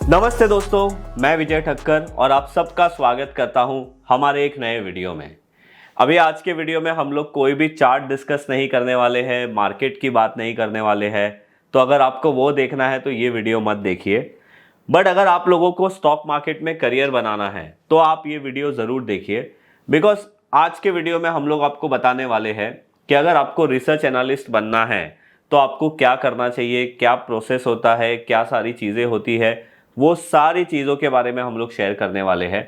नमस्ते दोस्तों, मैं विजय ठक्कर और आप सबका स्वागत करता हूं हमारे एक नए वीडियो में। अभी आज के वीडियो में हम लोग कोई भी चार्ट डिस्कस नहीं करने वाले हैं, मार्केट की बात नहीं करने वाले हैं। तो अगर आपको वो देखना है तो ये वीडियो मत देखिए। बट अगर आप लोगों को स्टॉक मार्केट में करियर बनाना है तो आप ये वीडियो ज़रूर देखिए। बिकॉज आज के वीडियो में हम लोग आपको बताने वाले हैं कि अगर आपको रिसर्च एनालिस्ट बनना है तो आपको क्या करना चाहिए, क्या प्रोसेस होता है, क्या सारी चीज़ें होती है, वो सारी चीज़ों के बारे में हम लोग शेयर करने वाले हैं।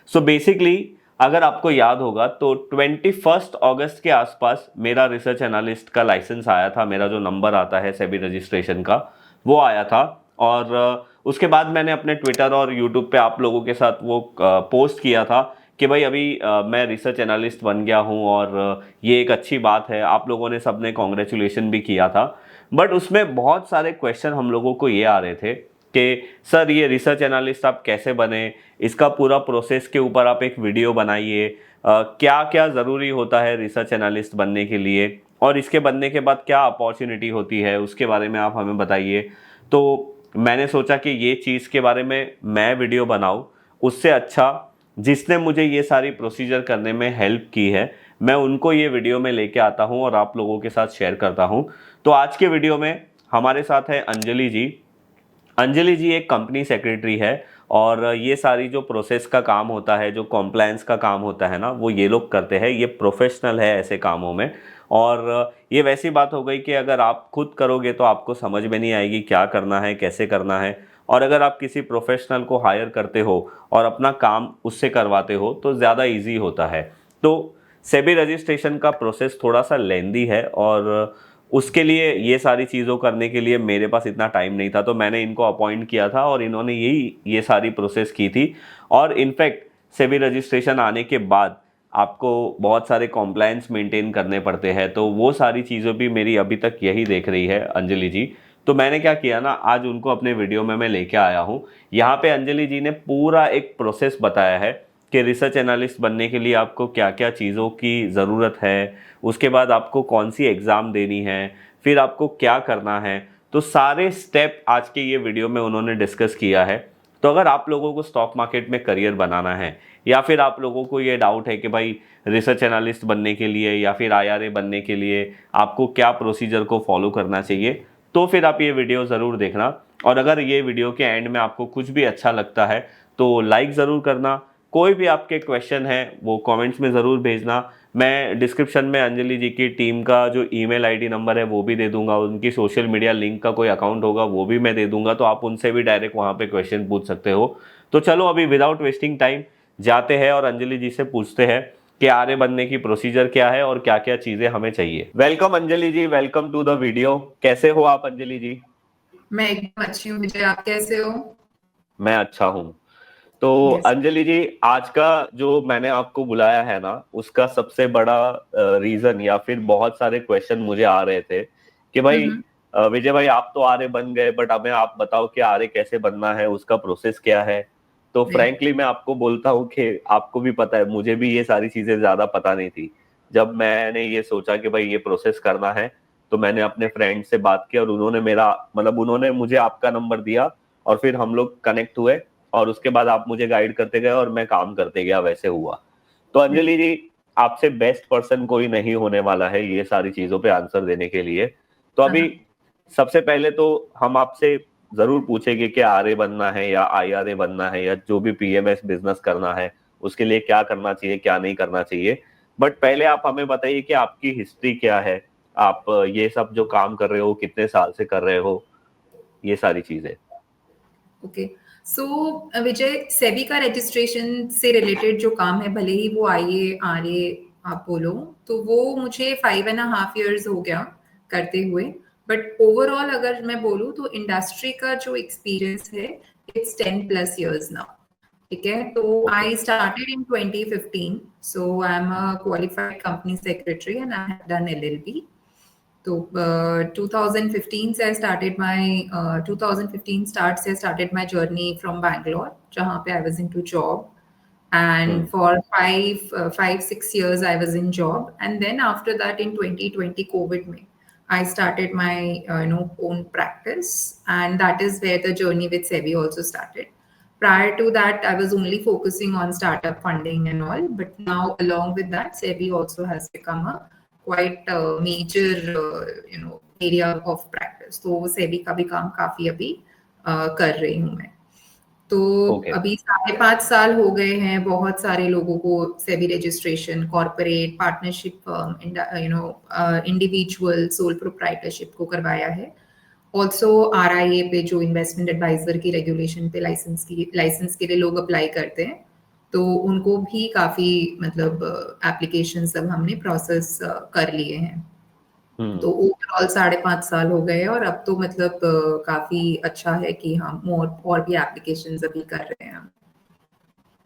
सो बेसिकली अगर आपको याद होगा तो 21 अगस्त के आसपास मेरा रिसर्च एनालिस्ट का लाइसेंस आया था। मेरा जो नंबर आता है सेबी रजिस्ट्रेशन का, वो आया था। और उसके बाद मैंने अपने ट्विटर और यूट्यूब पे आप लोगों के साथ वो पोस्ट किया था कि भाई अभी मैं रिसर्च एनालिस्ट बन गया हूँ और ये एक अच्छी बात है। आप लोगों ने सबने कॉन्ग्रेचुलेशन भी किया था। बट उसमें बहुत सारे क्वेश्चन हम लोगों को ये आ रहे थे कि सर ये रिसर्च एनालिस्ट आप कैसे बने, इसका पूरा प्रोसेस के ऊपर आप एक वीडियो बनाइए, क्या क्या ज़रूरी होता है रिसर्च एनालिस्ट बनने के लिए और इसके बनने के बाद क्या अपॉर्चुनिटी होती है, उसके बारे में आप हमें बताइए। तो मैंने सोचा कि ये चीज़ के बारे में मैं वीडियो बनाऊँ, उससे अच्छा जिसने मुझे ये सारी प्रोसीजर करने में हेल्प की है मैं उनको ये वीडियो में लेके आता हूँ और आप लोगों के साथ शेयर करता हूँ। तो आज के वीडियो में हमारे साथ है अंजलि जी। अंजलि जी एक कंपनी सेक्रेटरी है और ये सारी जो प्रोसेस का काम होता है, जो कॉम्प्लायंस का काम होता है ना, वो ये लोग करते हैं। ये प्रोफेशनल है ऐसे कामों में। और ये वैसी बात हो गई कि अगर आप खुद करोगे तो आपको समझ में नहीं आएगी क्या करना है, कैसे करना है। और अगर आप किसी प्रोफेशनल को हायर करते हो और अपना काम उससे करवाते हो तो ज़्यादा ईजी होता है। तो सेबी रजिस्ट्रेशन का प्रोसेस थोड़ा सा लेंदी है और उसके लिए ये सारी चीज़ों करने के लिए मेरे पास इतना टाइम नहीं था, तो मैंने इनको अपॉइंट किया था और इन्होंने ये सारी प्रोसेस की थी। और इनफैक्ट सेबी रजिस्ट्रेशन आने के बाद आपको बहुत सारे कॉम्प्लायंस मेंटेन करने पड़ते हैं, तो वो सारी चीज़ें भी मेरी अभी तक यही देख रही है अंजलि जी। तो मैंने क्या किया ना, आज उनको अपने वीडियो में मैं लेके आया हूँ। यहाँ पे अंजलि जी ने पूरा एक प्रोसेस बताया है कि रिसर्च एनालिस्ट बनने के लिए आपको क्या क्या चीज़ों की ज़रूरत है, उसके बाद आपको कौन सी एग्ज़ाम देनी है, फिर आपको क्या करना है। तो सारे स्टेप आज के ये वीडियो में उन्होंने डिस्कस किया है। तो अगर आप लोगों को स्टॉक मार्केट में करियर बनाना है या फिर आप लोगों को ये डाउट है कि भाई रिसर्च एनालिस्ट बनने के लिए या फिर आईआरए बनने के लिए आपको क्या प्रोसीजर को फॉलो करना चाहिए, तो फिर आप ये वीडियो ज़रूर देखना। और अगर ये वीडियो के एंड में आपको कुछ भी अच्छा लगता है तो लाइक ज़रूर करना। कोई भी आपके क्वेश्चन है वो कमेंट्स में ज़रूर भेजना। मैं डिस्क्रिप्शन में अंजलि जी की टीम का जो ईमेल आईडी नंबर है वो भी दे दूंगा, उनकी सोशल मीडिया लिंक का कोई अकाउंट होगा वो भी मैं दे दूंगा, तो आप उनसे भी डायरेक्ट वहाँ पे क्वेश्चन पूछ सकते हो। तो चलो अभी विदाउट वेस्टिंग टाइम जाते हैं और अंजलि जी से पूछते हैं कि आर्य बनने की प्रोसीजर क्या है और क्या क्या चीज़ें हमें चाहिए। Welcome Anjali ji, welcome to the video. कैसे हो आप अंजलि जी? मैं एकदम अच्छी हूँ विजय, आप कैसे हो? मैं अच्छा हूँ। तो यस। अंजलि जी, आज का जो मैंने आपको बुलाया है ना, उसका सबसे बड़ा रीजन या फिर बहुत सारे क्वेश्चन मुझे आ रहे थे कि भाई हम्म। विजय भाई आप तो आर्य बन गए, बट हमें आप बताओ कि आर्य कैसे बनना है, उसका प्रोसेस क्या है। तो राइट। फ्रैंकली मैं आपको बोलता हूँ कि आपको भी पता है, मुझे भी ये सारी चीजें ज्यादा पता नहीं थी। जब मैंने ये सोचा कि भाई ये प्रोसेस करना है तो मैंने अपने फ्रेंड से बात की और उन्होंने मेरा मतलब उन्होंने मुझे आपका नंबर दिया और फिर हम लोग कनेक्ट हुए और उसके बाद आप मुझे गाइड करते गए और मैं काम करते गया, वैसे हुआ। तो अंजलि राइट। जी, आपसे बेस्ट पर्सन कोई नहीं होने वाला है ये सारी चीजों पे आंसर देने के लिए। तो हाँ अभी हाँ। सबसे पहले तो हम आपसे जरूर पूछेंगे कि आरए बनना है या आईआरए बनना है या जो भी पीएमएस बिजनेस करना है उसके लिए क्या करना चाहिए, क्या नहीं करना चाहिए। बट पहले आप हमें बताइए कि आपकी हिस्ट्री क्या है, आप ये सब जो काम कर रहे हो कितने साल से कर रहे हो, ये सारी चीजें। ओके। सो विजय, सेबी का रजिस्ट्रेशन से रिलेटेड जो काम है, भले ही वो आईए आरए आप बोलो, तो वो मुझे 5.5 years हो गया करते हुए। बट ओवरऑल अगर मैं बोलूँ तो इंडस्ट्री का जो एक्सपीरियंस है, इट्स 10+ years नाउ। ठीक है, तो okay. I started in 2015, so I am a qualified company secretary and I have done LLB. तो 2015 से आई स्टार्टेड माय 2015 स्टार्ट से started my journey from Bangalore, जहाँ पे I was into job and hmm. for 5 6 years I was in job, and then after that in 2020 COVID में I started my own practice, and that is where the journey with SEBI also started. Prior to that, I was only focusing on startup funding and all, but now along with that, SEBI also has become a quite major area of practice. तो SEBI का भी काम काफी अभी कर रही हूँ मैं. तो ओके. अभी 5.5 साल हो गए हैं. बहुत सारे लोगों को SEBI registration, corporate, partnership firm, individual, sole proprietorship को करवाया है. ऑल्सो RIA पे जो इन्वेस्टमेंट एडवाइजर की रेगुलेशन पे लाइसेंस के लिए लोग अप्लाई करते हैं, तो उनको भी काफी मतलब एप्लीकेशन सब हमने प्रोसेस कर लिए हैं. तो ओवरऑल 5.5 साल हो गए और अब तो मतलब काफी अच्छा है कि हम और भी एप्लीकेशंस अभी कर रहे हैं.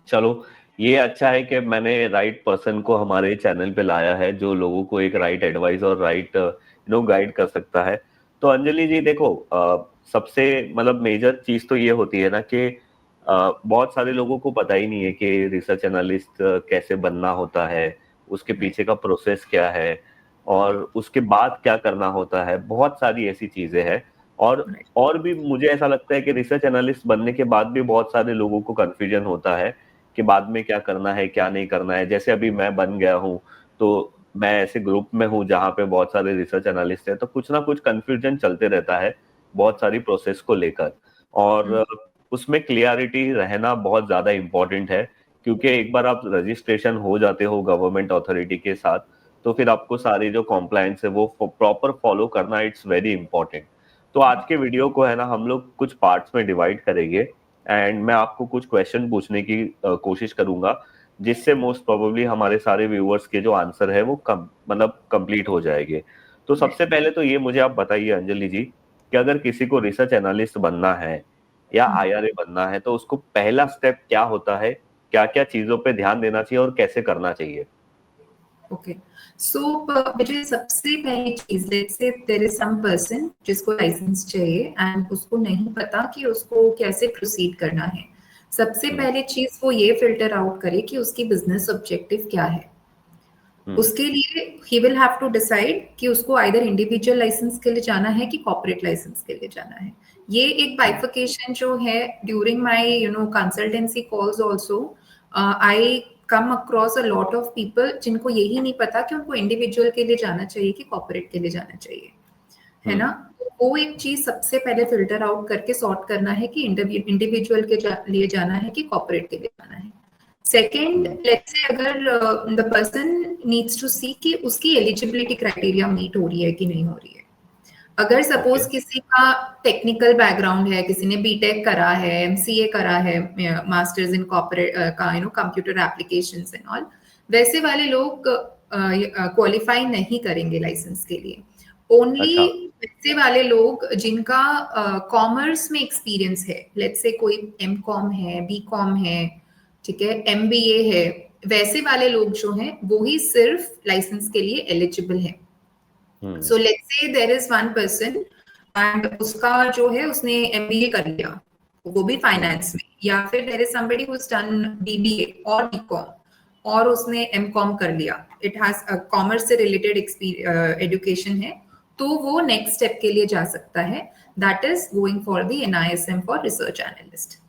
चलो, ये अच्छा है कि मैंने राइट पर्सन को हमारे चैनल पे लाया है जो लोगों को एक राइट एडवाइस और राइट गाइड कर सकता है. तो अंजलि जी देखो, सबसे मतलब मेजर चीज तो ये होती है ना कि बहुत सारे लोगों को पता ही नहीं है कि रिसर्च एनालिस्ट कैसे बनना होता है, उसके पीछे का प्रोसेस क्या है और उसके बाद क्या करना होता है. बहुत सारी ऐसी चीजें हैं. और भी मुझे ऐसा लगता है कि रिसर्च एनालिस्ट बनने के बाद भी बहुत सारे लोगों को कंफ्यूजन होता है कि बाद में क्या करना है क्या नहीं करना है. जैसे अभी मैं बन गया हूँ, तो मैं ऐसे ग्रुप में हूँ जहाँ पे बहुत सारे रिसर्च एनालिस्ट हैं, तो कुछ ना कुछ कंफ्यूजन चलते रहता है बहुत सारी प्रोसेस को लेकर. और उसमें क्लियरिटी रहना बहुत ज्यादा इम्पोर्टेंट है, क्योंकि एक बार आप रजिस्ट्रेशन हो जाते हो गवर्नमेंट अथॉरिटी के साथ, तो फिर आपको सारी जो कॉम्प्लायंस है वो प्रॉपर फॉलो करना इट्स वेरी इंपॉर्टेंट. तो आज के वीडियो को है ना हम लोग कुछ पार्ट्स में डिवाइड करेंगे एंड मैं आपको कुछ क्वेश्चन पूछने की कोशिश करूंगा, जिससे मोस्ट प्रोबेबली हमारे सारे व्यूअर्स के जो आंसर है वो मतलब कंप्लीट हो जाएंगे. तो सबसे पहले तो ये मुझे आप बताइए अंजलि जी कि अगर किसी को रिसर्च एनालिस्ट बनना है या IRA बनना है तो उसको पहला स्टेप क्या होता है, क्या क्या चीजों पे ध्यान देना चाहिए और कैसे करना चाहिए. ओके. सो मुझे सबसे पहली चीज, let's say there is some person जिसको लाइसेंस चाहिए एंड उसको नहीं पता कि उसको कैसे प्रोसीड करना है. सबसे पहले चीज वो ये फिल्टर आउट करे कि उसकी बिजनेस ऑब्जेक्टिव क्या है. उसके लिए he will have to decide कि उसको आइदर इंडिविजुअल लाइसेंस के लिए जाना है कि कॉर्पोरेट लाइसेंस के लिए जाना है. ये एक बाइफिकेशन जो है during my consultancy calls also I come across a lot of people जिनको यही नहीं पता कि उनको इंडिविजुअल के लिए जाना चाहिए कि कॉर्पोरेट के लिए जाना चाहिए, है ना. वो एक चीज सबसे पहले फिल्टर आउट करके सॉर्ट करना है कि इंडिविजुअल के लिए जाना है कि कॉर्पोरेट के लिए जाना है. सेकेंड, लेट्स से अगर द पर्सन नीड्स टू सी कि उसकी एलिजिबिलिटी क्राइटेरिया मीट हो रही है कि नहीं हो रही है. अगर सपोज किसी का टेक्निकल बैकग्राउंड है, किसी ने बीटेक करा है, MCA करा है, मास्टर्स इन कॉर्पोरेट का कंप्यूटर एप्लीकेशंस एंड ऑल, वैसे वाले लोग क्वालिफाई नहीं करेंगे लाइसेंस के लिए. ओनली वैसे वाले लोग जिनका कॉमर्स में एक्सपीरियंस है, लेट्स से कोई MCOM है, BCOM है, ठीक है, MBA है, वैसे वाले लोग जो हैं वो ही सिर्फ लाइसेंस के लिए एलिजिबल है. So let's say there is one person and उसका जो है उसने MBA कर लिया, वो भी फाइनेंस में, या फिर there is somebody who has done BBA और BCom और उसने MCOM कर लिया, इट हैज कॉमर्स से रिलेटेड एजुकेशन है, तो वो नेक्स्ट स्टेप के लिए जा सकता है, that is going for the NISM for research analyst.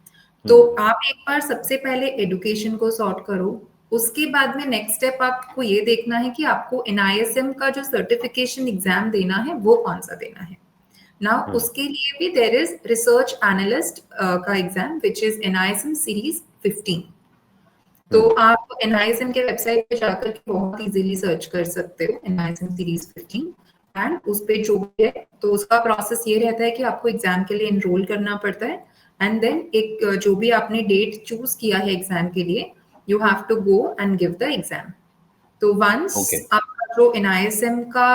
तो आप एक बार सबसे पहले एजुकेशन को सॉर्ट करो, उसके बाद में नेक्स्ट स्टेप आपको ये देखना है कि आपको NISM का जो सर्टिफिकेशन एग्जाम देना है वो कौन सा देना है. नाउ उसके लिए भी देयर इज रिसर्च एनालिस्ट का exam which is NISM series 15. तो आप NISM के वेबसाइट पे जाकर के बहुत इजीली सर्च कर सकते हो NISM सीरीज 15 एंड उस पे जो भी है, तो उसका प्रोसेस ये रहता है कि आपको एग्जाम के लिए एनरोल करना पड़ता है एंड देन एक जो भी आपने डेट चूज किया है एग्जाम के लिए, you have to go and give the exam. तो वंस आपका जो NISM का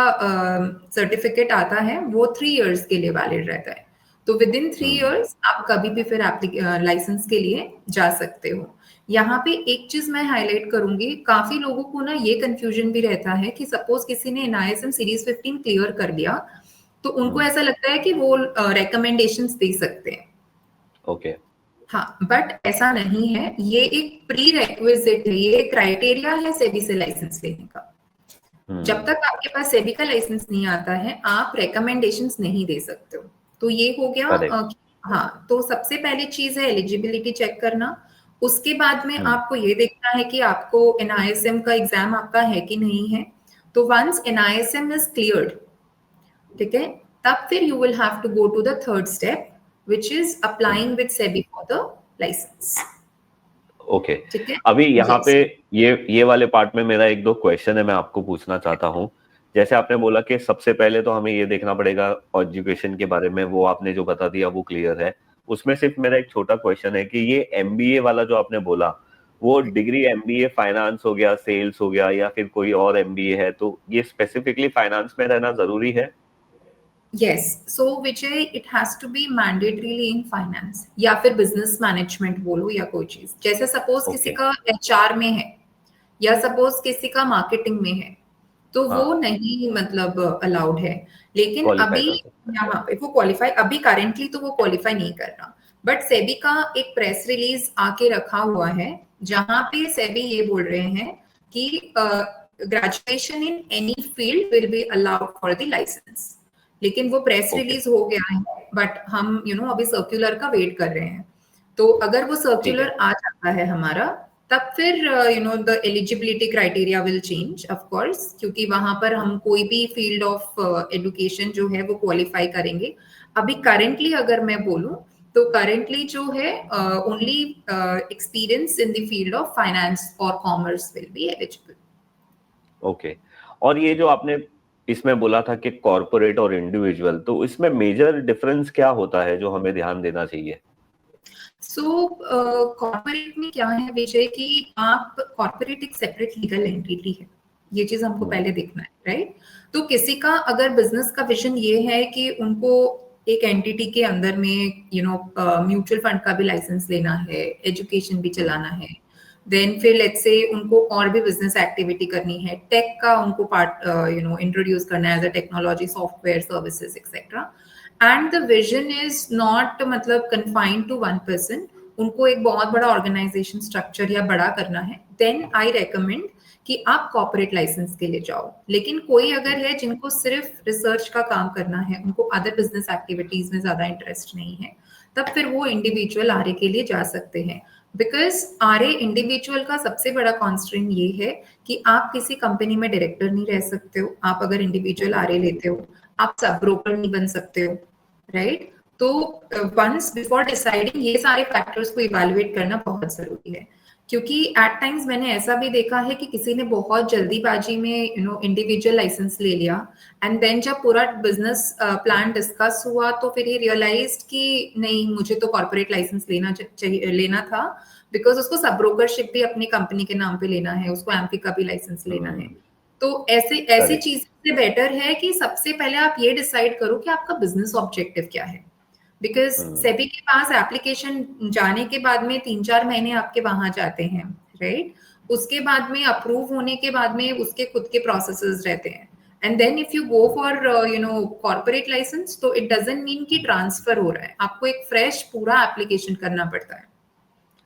सर्टिफिकेट आता है वो 3 इयर्स के लिए वैलिड रहता है. तो विद इन 3 इयर्स आप कभी भी फिर लाइसेंस के लिए जा सकते हो. यहाँ पे एक चीज मैं हाईलाइट करूंगी, काफी लोगों को ना ये कंफ्यूजन भी रहता है कि सपोज किसी ने NISM सीरीज 15 क्लियर कर लिया तो उनको ऐसा लगता है कि वो रिकमेंडेशंस दे सकते हैं. ओके. हाँ, बट ऐसा नहीं है, ये एक प्री रेक्विजिट है, ये क्राइटेरिया है सेबी से लाइसेंस लेने का. जब तक आपके पास सेबी का लाइसेंस नहीं आता है, आप रिकमेंडेशंस नहीं दे सकते हो। तो ये हो गया करेक्ट। हाँ, तो सबसे पहली चीज है एलिजिबिलिटी चेक करना। उसके बाद में हम्म। आपको ये देखना है कि आपको एनआईएसएम का एग्जाम आपका है कि नहीं है। तो वंस एनआईएसएम इज क्लियर्ड, ठीक है, तब फिर you will have to go to the third step which is hmm. Applying with SEBI for the license. Okay. ठीक है। अभी यहाँ पे यस। ये वाले पार्ट में मेरा एक दो क्वेश्चन है, मैं आपको पूछना चाहता हूँ। जैसे आपने बोला कि सबसे पहले तो हमें ये देखना पड़ेगा एजुकेशन के बारे में, वो आपने जो बता दिया वो क्लियर है। उसमें सिर्फ मेरा एक छोटा क्वेश्चन है कि ये एमबीए वाला जो आपने बोला, वो डिग्री एमबीए फाइनेंस हो गया, सेल्स हो गया, या फिर कोई और एमबीए है, तो ये स्पेसिफिकली फाइनेंस में रहना जरूरी है? Yes, so Vijay it has to be mandatorily in finance या फिर बिजनेस मैनेजमेंट बोलो या कोई चीज। जैसे सपोज किसी ओके। का एचआर में है या सपोज किसी का मार्केटिंग में है, तो वो हाँ, नहीं मतलब अलाउड है। लेकिन क्वालिफाई अभी कर सकता है। यहाँ पे वो क्वालिफाई, अभी करेंटली तो वो क्वालिफाई नहीं कर रहा। बट सेबी का एक प्रेस रिलीज आके रखा हुआ है जहां पे सेबी ये बोल रहे हैं कि graduation in any field will be allowed for the licence. लेकिन वो प्रेस ओके। रिलीज हो गया है, बट हम अभी सर्क्यूलर का वेट कर रहे हैं। तो अगर वो ठीक सर्क्यूलर है। आ जाता है हमारा, तब फिर the eligibility criteria will change of course, क्योंकि वहां पर हम कोई भी फील्ड ऑफ एजुकेशन जो है वो क्वालिफाई करेंगे। अभी करेंटली अगर मैं बोलूं तो करेंटली जो है only experience in the field of finance और commerce will be eligible. Okay. और ये जो आपने इसमें बोला था कि कॉरपोरेट और इंडिविजुअल, तो इसमें मेजर डिफरेंस क्या होता है जो हमें ध्यान देना चाहिए? सो कॉर्पोरेट में क्या है विजय कि आप कॉर्पोरेट एक सेपरेट लीगल एंटिटी है, ये चीज हमको हम्म। पहले देखना है, राइट। तो किसी का अगर बिजनेस का विजन ये है कि उनको एक एंटिटी के अंदर में म्यूचुअल फंड का भी लाइसेंस लेना है, एजुकेशन भी हम्म। चलाना है, देन फिर लेट्स से उनको और भी बिजनेस एक्टिविटी करनी है, टेक का उनको पार्ट इंट्रोड्यूस करना है as a technology software services etcetera, and the vision is not मतलब कन्फाइंड टू वन पर्सन, उनको एक बहुत बड़ा ऑर्गेनाइजेशन स्ट्रक्चर या बड़ा करना है, देन आई रेकमेंड कि आप कॉर्पोरेट लाइसेंस के लिए जाओ। लेकिन कोई अगर है जिनको सिर्फ रिसर्च का काम करना है, उनको अदर बिजनेस एक्टिविटीज में ज्यादा इंटरेस्ट नहीं है, तब फिर वो इंडिविजुअल आरए के लिए जा सकते हैं। बिकॉज आरए इंडिविजुअल का सबसे बड़ा कॉन्स्ट्रेंट ये है कि आप किसी कंपनी में डायरेक्टर नहीं रह सकते हो। आप अगर इंडिविजुअल आरए लेते हो, आप सब ब्रोकर नहीं बन सकते हो, राइट। तो वंस बिफोर डिसाइडिंग ये सारे फैक्टर्स को इवैल्यूएट करना बहुत जरूरी है, क्योंकि एट टाइम्स मैंने ऐसा भी देखा है कि किसी ने बहुत जल्दीबाजी में इंडिविजुअल लाइसेंस ले लिया, एंड देन जब पूरा बिजनेस प्लान डिस्कस हुआ तो फिर ये रियलाइज्ड कि नहीं, मुझे तो कॉर्पोरेट लाइसेंस लेना था, बिकॉज उसको सब ब्रोकरशिप भी अपनी कंपनी के नाम पे लेना है, उसको एमपी का भी लाइसेंस लेना है। तो ऐसे ऐसी करेक्ट। चीज से बेटर है कि सबसे पहले आप ये डिसाइड करो कि आपका बिजनेस ऑब्जेक्टिव क्या है। बिकॉज हम्म। सेबी के पास एप्लीकेशन जाने के बाद में 3-4 महीने आपके वहां जाते हैं, राइट। उसके बाद में अप्रूव होने के बाद में उसके खुद के प्रोसेसेस रहते हैं, and then if you go for corporate licence, तो इट डजंट मीन कि ट्रांसफर हो रहा है, आपको एक फ्रेश पूरा एप्लीकेशन करना पड़ता है।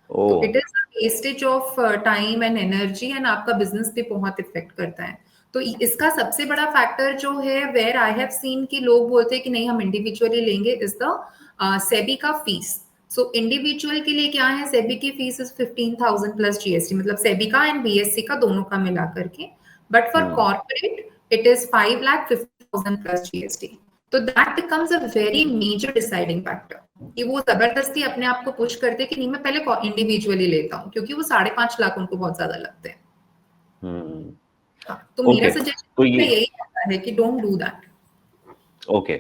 ओ। तो it is wastage of time and energy, and आपका बिजनेस पे बहुत इफेक्ट करता है। तो इसका सबसे बड़ा फैक्टर जो है वेयर आई हैव सीन कि लोग बोलते हैं कि नहीं हम इंडिविजुअली लेंगे, इज द सेबी का फीस। सो इंडिविजुअल के लिए क्या है, सेबी की फीस इज 15,000 प्लस जीएसटी, मतलब सेबी का एंड बीएससी का दोनों का मिला करके। But for hmm. Corporate it is 5,50,000 plus GST. तो that becomes a very major deciding factor कि वो जबरदस्ती अपने आप को पुश करते कि नहीं मैं पहले इंडिविजुअली लेता हूँ, क्योंकि वो 5.5 लाख उनको बहुत ज्यादा लगते हैं। हम्म। हाँ, तो मेरा ओके। तो सजेशन ये यही रहता है कि don't do that. Okay,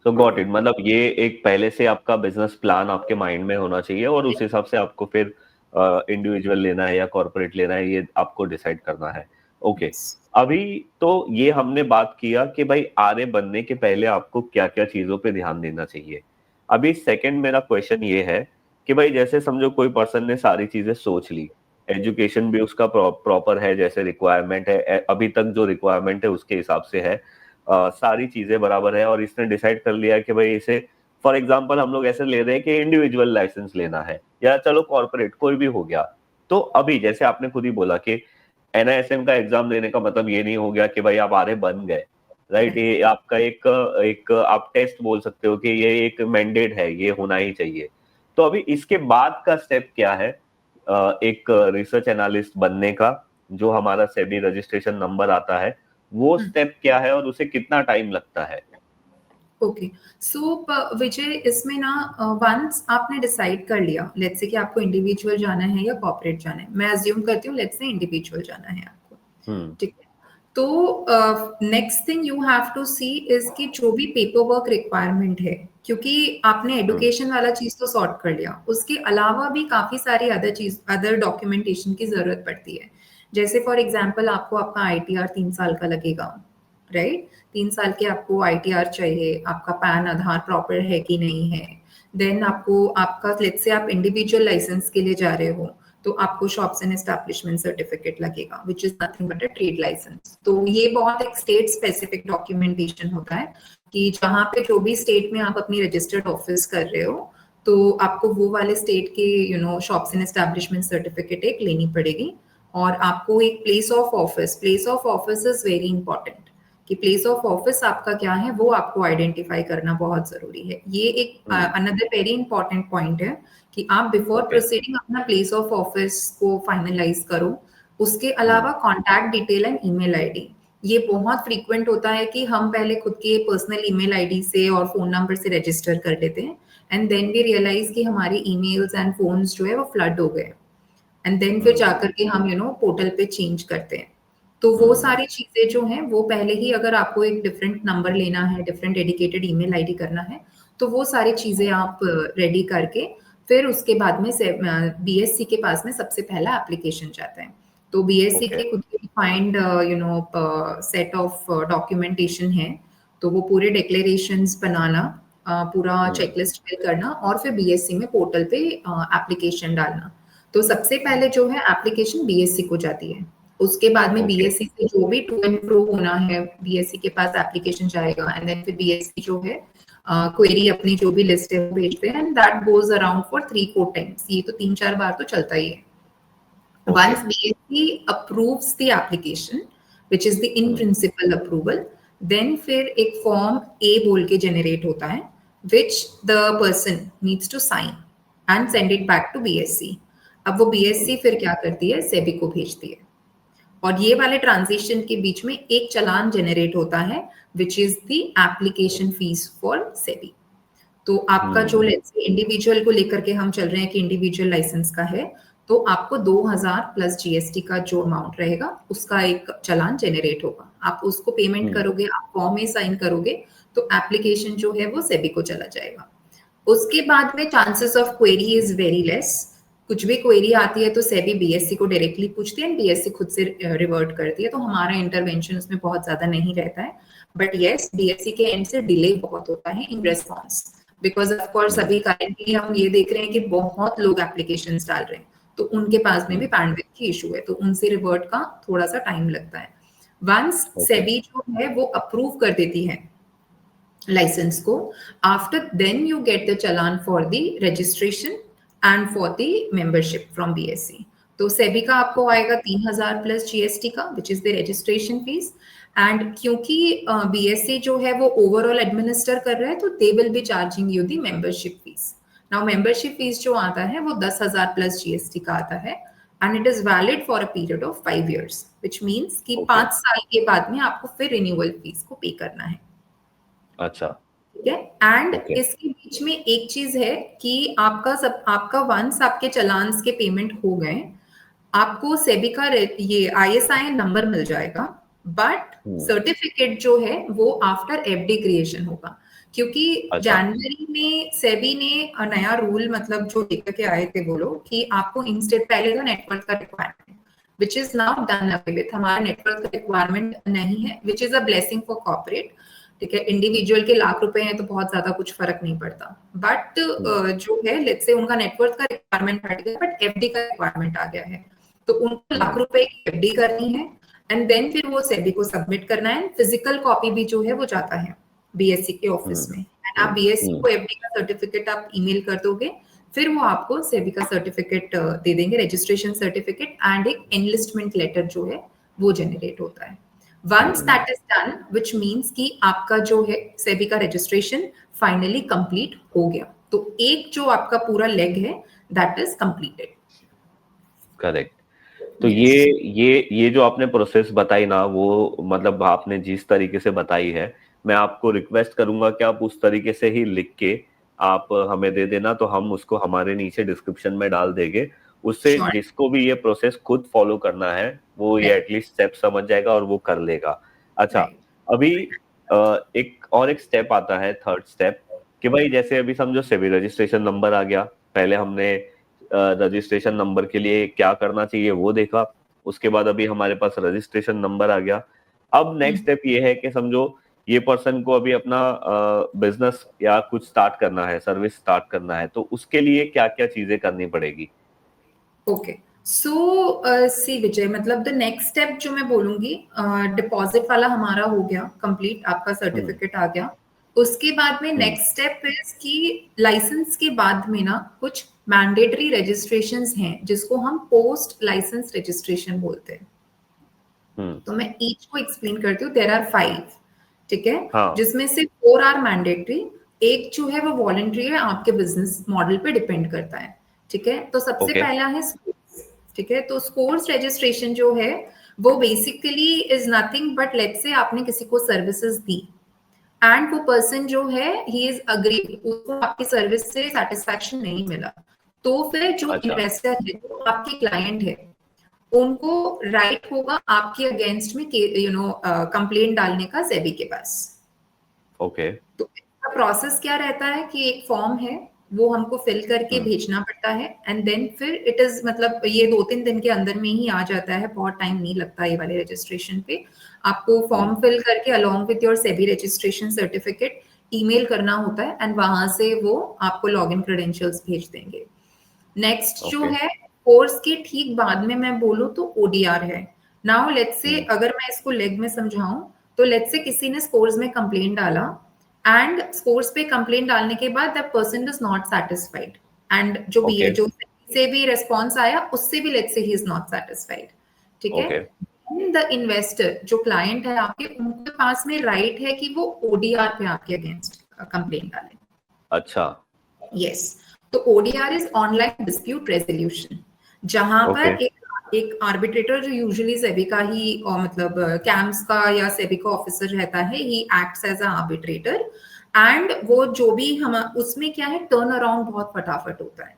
so got it. मतलब ये एक पहले से आपका बिजनेस प्लान आपके माइंड में होना चाहिए, और उस हिसाब से आपको फिर इंडिविजुअल लेना है या कॉर्पोरेट लेना है, ये आपको डिसाइड करना है। ओके। अभी तो ये हमने बात किया कि भाई आरए बनने के पहले आपको क्या क्या चीजों पे ध्यान देना चाहिए। अभी सेकंड मेरा क्वेश्चन ये है कि भाई जैसे समझो कोई पर्सन ने सारी चीजें सोच ली, एजुकेशन भी उसका प्रॉपर है जैसे रिक्वायरमेंट है, अभी तक जो रिक्वायरमेंट है उसके हिसाब से है, सारी चीजें बराबर है, और इसने डिसाइड कर लिया कि भाई इसे, फॉर एग्जांपल हम लोग ऐसे ले रहे हैं कि इंडिविजुअल लाइसेंस लेना है, या चलो कॉर्पोरेट कोई भी हो गया। तो अभी जैसे आपने खुद ही बोला कि NISM का एग्जाम देने का मतलब ये नहीं हो गया कि भाई आप आरए बन गए, राइट। ये आपका एक आप टेस्ट बोल सकते हो कि ये एक मैंडेट है, ये होना ही चाहिए। तो अभी इसके बाद का स्टेप क्या है एक रिसर्च एनालिस्ट बनने का, जो हमारा सेबी रजिस्ट्रेशन नंबर आता है, वो स्टेप क्या है और उसे कितना टाइम लगता है? ओके, सो विजय, इसमें ना वंस आपने डिसाइड कर लिया, लेट्स से कि आपको इंडिविजुअल जाना है या कॉर्पोरेट जाना है, मैं अज्यूम करती हूँ लेट्स से इंडिविजुअल जाना है आपको, ठीक है। तो next thing you have to see is कि जो भी पेपर वर्क रिक्वायरमेंट है, क्योंकि आपने एडुकेशन वाला चीज तो सॉर्ट कर लिया, उसके अलावा भी काफी सारी अदर डॉक्यूमेंटेशन की जरूरत पड़ती है। जैसे फॉर एग्जाम्पल आपको आपका ITR 3 साल का लगेगा, राइट। 3 साल के आपको ITR चाहिए, आपका पैन आधार प्रॉपर है कि नहीं है। देन आपको आपका लेट्स से आप इंडिविजुअल लाइसेंस के लिए जा रहे हो, तो आपको शॉप्स एंड एस्टैब्लिशमेंट सर्टिफिकेट लगेगा, which is nothing but a trade licence. तो ये बहुत एक स्टेट स्पेसिफिक डॉक्यूमेंटेशन होता है कि जहाँ पे जो भी स्टेट में आप अपनी रजिस्टर्ड ऑफिस कर रहे हो, तो आपको वो वाले स्टेट के शॉप्स एंड एस्टैब्लिशमेंट सर्टिफिकेट एक लेनी पड़ेगी। और आपको एक place of office is very important, कि प्लेस ऑफ ऑफिस आपका क्या है वो आपको आइडेंटिफाई करना बहुत जरूरी है। ये एक अनदर वेरी इंपॉर्टेंट पॉइंट है कि आप बिफोर प्रोसीडिंग अपना प्लेस ऑफ ऑफिस को फाइनलाइज करो। उसके अलावा contact detail and email ID, ये बहुत फ्रीक्वेंट होता है कि हम पहले खुद के पर्सनल ईमेल आईडी से और फोन नंबर से रजिस्टर कर लेते हैं, एंड देन वी रियलाइज कि हमारी ईमेल्स एंड फोन्स जो है वो फ्लड हो गए, एंड देन फिर जाकर के हम पोर्टल पे चेंज करते हैं। तो वो सारी चीजें जो हैं वो पहले ही, अगर आपको एक डिफरेंट नंबर लेना है, डिफरेंट डेडिकेटेड ईमेल आईडी करना है, तो वो सारी चीजें आप रेडी करके फिर उसके बाद में BSc के पास में सबसे पहला एप्लीकेशन जाता है। तो BSc के खुद के डिफाइंड सेट ऑफ डॉक्यूमेंटेशन है, तो वो पूरे डिक्लेरेशंस बनाना, पूरा चेकलिस्ट फिल करना, और फिर BSc में पोर्टल पे एप्लीकेशन डालना। तो सबसे पहले जो है एप्लीकेशन BSc को जाती है, उसके बाद में BSc से जो भी टू एंड फ्रो होना है BSc के पास एप्लीकेशन जाएगा, एंड देन फिर BSc जो है क्वेरी अपनी जो भी लिस्ट है वो भेजते हैं, and that goes around for 3-4 times. ये तो 3-4 बार तो चलता ही है। Once BSc approves the application, which is the in principle approval, then फिर एक फॉर्म A बोल के जनरेट होता है, which the person needs to sign and send it back to BSc। अब वो BSc फिर क्या करती है, सेबी को भेजती है, और ये वाले ट्रांजिशन के बीच में एक चालान जनरेट होता है, which is the application fees for SEBI. तो आपका जो इंडिविजुअल को लेकर के हम चल रहे हैं कि इंडिविजुअल लाइसेंस का है, तो आपको 2000 प्लस GST का जो अमाउंट रहेगा उसका एक चालान जनरेट होगा। आप उसको पेमेंट करोगे, आप फॉर्म में साइन करोगे, तो एप्लीकेशन जो है वो सेबी को चला जाएगा। उसके बाद में chances of query is very less. कुछ भी क्वेरी आती है तो सेबी BSc को डायरेक्टली पूछती है, BSc खुद से रिवर्ट करती है, तो हमारा इंटरवेंशन उसमें बहुत ज्यादा नहीं रहता है। बट येस, BSc के एंड से डिले बहुत होता है in response, because of course अभी करेंटली हम ये देख रहे हैं कि बहुत लोग एप्लीकेशंस डाल रहे हैं, तो उनके पास में भी बैंडविड्थ की इशू है, तो उनसे रिवर्ट का थोड़ा सा टाइम लगता है। वंस सेबी जो है वो अप्रूव कर देती है लाइसेंस को, after then you get the challan for the registration and for the membership from BSc। तो सेबी का आपको आएगा 3000 प्लस GST का, which is the registration fees. And क्योंकि BSc जो है वो ओवरऑल एडमिनिस्टर कर रहा है, तो they will be charging you the membership fees. Now membership fees जो आता है वो 10,000 प्लस GST का आता है, and it is valid for a period of 5 years, which means कि 5 साल के बाद में आपको फिर रिन्यूअल फीस को पे करना है। अच्छा, ठीक है। एंड इसके बीच में एक चीज है कि आपका वंस आपके चलान्स के पेमेंट हो गए, आपको सेबी का ये ISIN नंबर मिल जाएगा, बट सर्टिफिकेट जो है वो आफ्टर FD क्रिएशन होगा, क्योंकि जनवरी में सेबी ने नया रूल मतलब जो लेकर के आए थे वो लोग कि आपको इंस्टेंट पहले था नेटवर्क का requirement, which is now done away with. हमारा नेटवर्क का रिक्वायरमेंट नहीं है, which is a blessing for corporate. ठीक है, इंडिविजुअल के लाख रुपए हैं तो बहुत ज्यादा कुछ फर्क नहीं पड़ता, बट जो है लेट्स से उनका नेटवर्क का रिक्वायरमेंट हट गया, बट FD का रिक्वायरमेंट आ गया है, तो उनको लाख रुपए की FD करनी है, एंड देन फिर वो सेबी को सबमिट करना है। फिजिकल कॉपी भी जो है वो जाता है BSc के ऑफिस में, एंड आप BSc को FD का सर्टिफिकेट आप ईमेल कर दोगे, फिर वो आपको सेबी का सर्टिफिकेट दे देंगे, रजिस्ट्रेशन सर्टिफिकेट एंड एक एनलिस्टमेंट लेटर जो है वो जनरेट होता है। Once that is done, which means कि आपका जो है सेबी का रजिस्ट्रेशन फाइनली कंप्लीट हो गया। तो एक जो आपका पूरा लेग है दैट इज कंप्लीटेड। करेक्ट। तो यस। ये जो आपने प्रोसेस बताई ना, वो मतलब आपने जिस तरीके से बताई है, मैं आपको रिक्वेस्ट करूंगा कि आप उस तरीके से ही लिख के आप हमें दे देना, तो हम उसको हमारे नीचे डिस्क्रिप्शन में डाल देंगे। उससे श्योर। जिसको भी ये प्रोसेस खुद फॉलो करना है, वो ये राइट। एटलीस्ट स्टेप समझ जाएगा और वो कर लेगा। अच्छा, राइट। अभी एक स्टेप आता है, थर्ड स्टेप, कि भाई जैसे अभी समझो सेबी रजिस्ट्रेशन नंबर आ गया। पहले हमने रजिस्ट्रेशन नंबर के लिए क्या करना चाहिए वो देखा। उसके बाद अभी हमारे पास रजिस्ट्रेशन नंबर आ गया। अब नेक्स्ट स्टेप ये है कि समझो ये पर्सन को अभी अपना बिजनेस या कुछ स्टार्ट करना है, सर्विस स्टार्ट करना है, तो उसके लिए क्या क्या चीजें करनी पड़ेगी? ओके। सो सी विजय, मतलब द नेक्स्ट स्टेप जो मैं बोलूंगी, डिपॉजिट वाला हमारा हो गया कंप्लीट, आपका हम्म। सर्टिफिकेट आ गया। उसके बाद में हम्म। नेक्स्ट स्टेप इज कि लाइसेंस के बाद में ना कुछ मैंडेटरी रजिस्ट्रेशंस हैं जिसको हम पोस्ट लाइसेंस रजिस्ट्रेशन बोलते हैं। हम्म। तो मैं ईच को एक्सप्लेन करती हूँ। देयर आर 5, ठीक है, हाँ। जिसमें से 4 आर मैंडेटरी, एक जो है वो वॉलंटरी है, आपके बिजनेस मॉडल पे डिपेंड करता है। ठीक है, तो सबसे ओके। पहला है स्कोर्स। ठीक है, तो स्कोर्स रजिस्ट्रेशन जो है वो basically is nothing but, let's say आपने किसी को सर्विसेज दी एंड वो पर्सन जो है ही इज अग्री, उसको आपकी सर्विस से सेटिस्फैक्शन नहीं मिला, तो फिर जो अच्छा। इन्वेस्टर है, जो आपके क्लाइंट है, उनको राइट होगा आपके अगेंस्ट में कंप्लेंट डालने का सेबी के पास। ओके। तो इसका प्रोसेस क्या रहता है कि एक फॉर्म है, वो हमको फिल करके हम्म। भेजना पड़ता है एंड देन फिर इट इज, मतलब ये 2-3 दिन के अंदर में ही आ जाता है, बहुत टाइम नहीं लगता ये वाले रजिस्ट्रेशन पे। आपको हम्म। फॉर्म फिल करके along with your SEBI registration certificate email करना होता है एंड वहां से वो आपको लॉगिन क्रेडेंशियल्स भेज देंगे। नेक्स्ट जो ओके। है, कोर्स के ठीक बाद में मैं बोलूं तो ओडीआर है। नाउ लेट्स से, हम्म। अगर मैं इसको लेग में समझाऊं, तो लेट्स से किसी ने स्कोर्स में कंप्लेंट डाला एंड स्कोर्स पे कंप्लेंट डालने के बाद that person is not satisfied and जो भी ओके। जो से भी रेस्पॉन्स आया उससे भी let's say he is not satisfied. ठीक है, ओके। द इन्वेस्टर जो क्लाइंट है आपके, उनके पास में राइट है कि वो ओडीआर पे आपके अगेंस्ट कंप्लेंट डालें। अच्छा। यस। तो ODR is online dispute resolution, जहां ओके। पर एक आर्बिट्रेटर जो यूजुअली सेबी का ही, और मतलब कैम्स का या सेबी का ऑफिसर रहता है, he acts as a arbitrator and वो जो भी हम उसमें क्या है, टर्न अराउंड बहुत फटाफट होता है।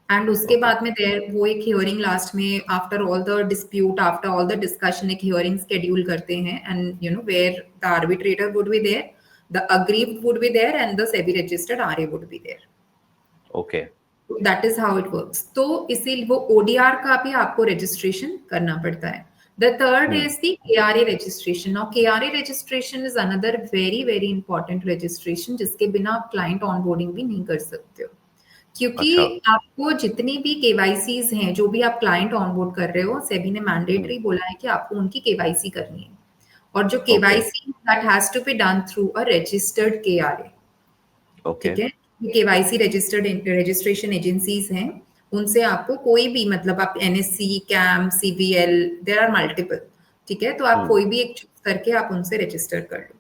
एंड उसके ओके। बाद में देर वो एक हियरिंग लास्ट में, after all the dispute, after all the discussion, एक हियरिंग शेड्यूल करते हैं and where the arbitrator would be there, the aggrieved would be there and the SEBI registered RA would be there. Okay. That is how it works. तो इसीलिए वो ODR का भी आपको registration करना पड़ता है। The third hmm. Is the KRA registration. Now KRA registration is another very very important registration, जिसके बिना आप क्लाइंट ऑनबोर्डिंग भी नहीं कर सकते हो, क्योंकि अच्छा। आपको जितनी भी केवाईसीज हैं, जो भी आप क्लाइंट ऑनबोर्ड कर रहे हो, सेबी ने हम्म। मैंडेटरी बोला है कि आपको उनकी केवाईसी करनी है, और जो okay. KYC that has to be done through a registered KRA. Okay. ठीक है, केवाईसी रजिस्टर्ड रजिस्ट्रेशन एजेंसीज हैं, उनसे आपको कोई भी, मतलब आप NSC, CAM, CVL, there are multiple, ठीक है, तो आप हम्म। कोई भी एक चूज करके आप उनसे रजिस्टर कर लो।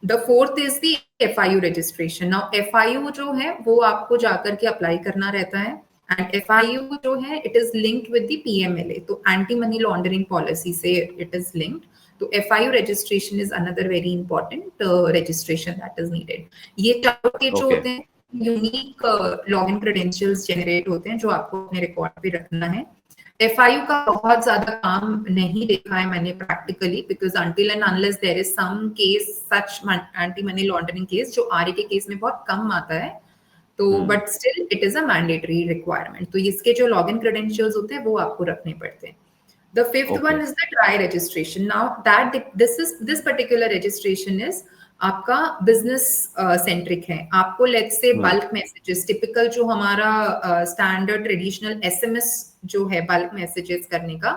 The fourth is the FIU registration. Now FIU जो है वो आपको जाकर के अप्लाई करना रहता है एंड एफआईयू जो है it is linked with the PMLA, तो एंटी मनी लॉन्ड्रिंग पॉलिसी से इट इज लिंक्ड। तो FIU registration is another very important registration that is needed. ये चारों के जो ओके। होते हैं यूनिक लॉगिन क्रेडेंशियल्स जनरेट होते हैं, जो आपको अपने रिकॉर्ड पे रखना है। एफआईयू का बहुत ज्यादा काम नहीं देखा है मैंने practically, because until and unless there is some case such anti money laundering case, जो आरए के केस में बहुत कम आता है, तो hmm. But still it is a mandatory requirement. तो इसके जो लॉगिन क्रेडेंशियल्स होते हैं वो आपको रखने पड़ते हैं। The fifth okay. one is the try registration. Now that this particular registration is आपका बिजनेस सेंट्रिक है। आपको let's say hmm. Bulk messages, typical जो हमारा स्टैंडर्ड ट्रेडिशनल एसएमएस जो है बल्क मैसेजेस करने का,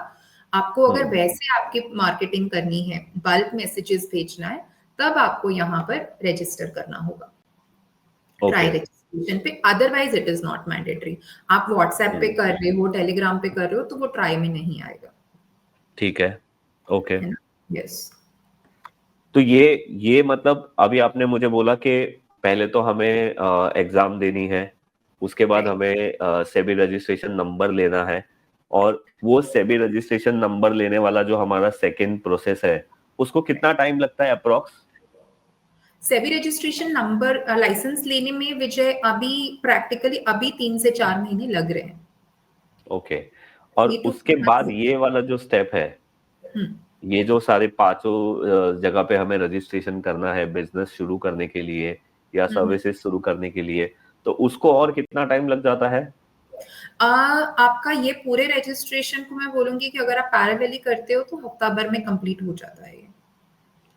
आपको अगर हम्म। वैसे आपकी मार्केटिंग करनी है, बल्क मैसेजेस भेजना है, तब आपको यहाँ पर रजिस्टर करना होगा ट्राई ओके। रजिस्ट्रेशन पे। Otherwise it is not mandatory. आप व्हाट्सएप पे हम्म। कर रहे हो, टेलीग्राम पे कर रहे हो, तो वो ट्राई में नहीं आएगा। ठीक है। ओके। है ना? यस। तो ये मतलब अभी आपने मुझे बोला कि पहले तो हमें एग्जाम देनी है, उसके बाद राइट। हमें सेबी रजिस्ट्रेशन नंबर लेना है, और वो सेबी रजिस्ट्रेशन नंबर लेने वाला जो हमारा सेकंड प्रोसेस है, उसको कितना टाइम लगता है approx? SEBI registration number licence लेने में विजय अभी प्रैक्टिकली अभी 3 से 4 महीने लग रहे हैं। ओके। और ये तो उसके बाद ये वाला जो स्टेप है, हम्म ये जो सारे पांचों जगह पे हमें रजिस्ट्रेशन करना है बिजनेस शुरू करने के लिए या हम्म। सर्विसेज शुरू करने के लिए, तो उसको और कितना टाइम लग जाता है? आपका ये पूरे रजिस्ट्रेशन को मैं बोलूंगी कि अगर आप पैरेलली करते हो तो हफ्ता भर में कंप्लीट हो जाता है,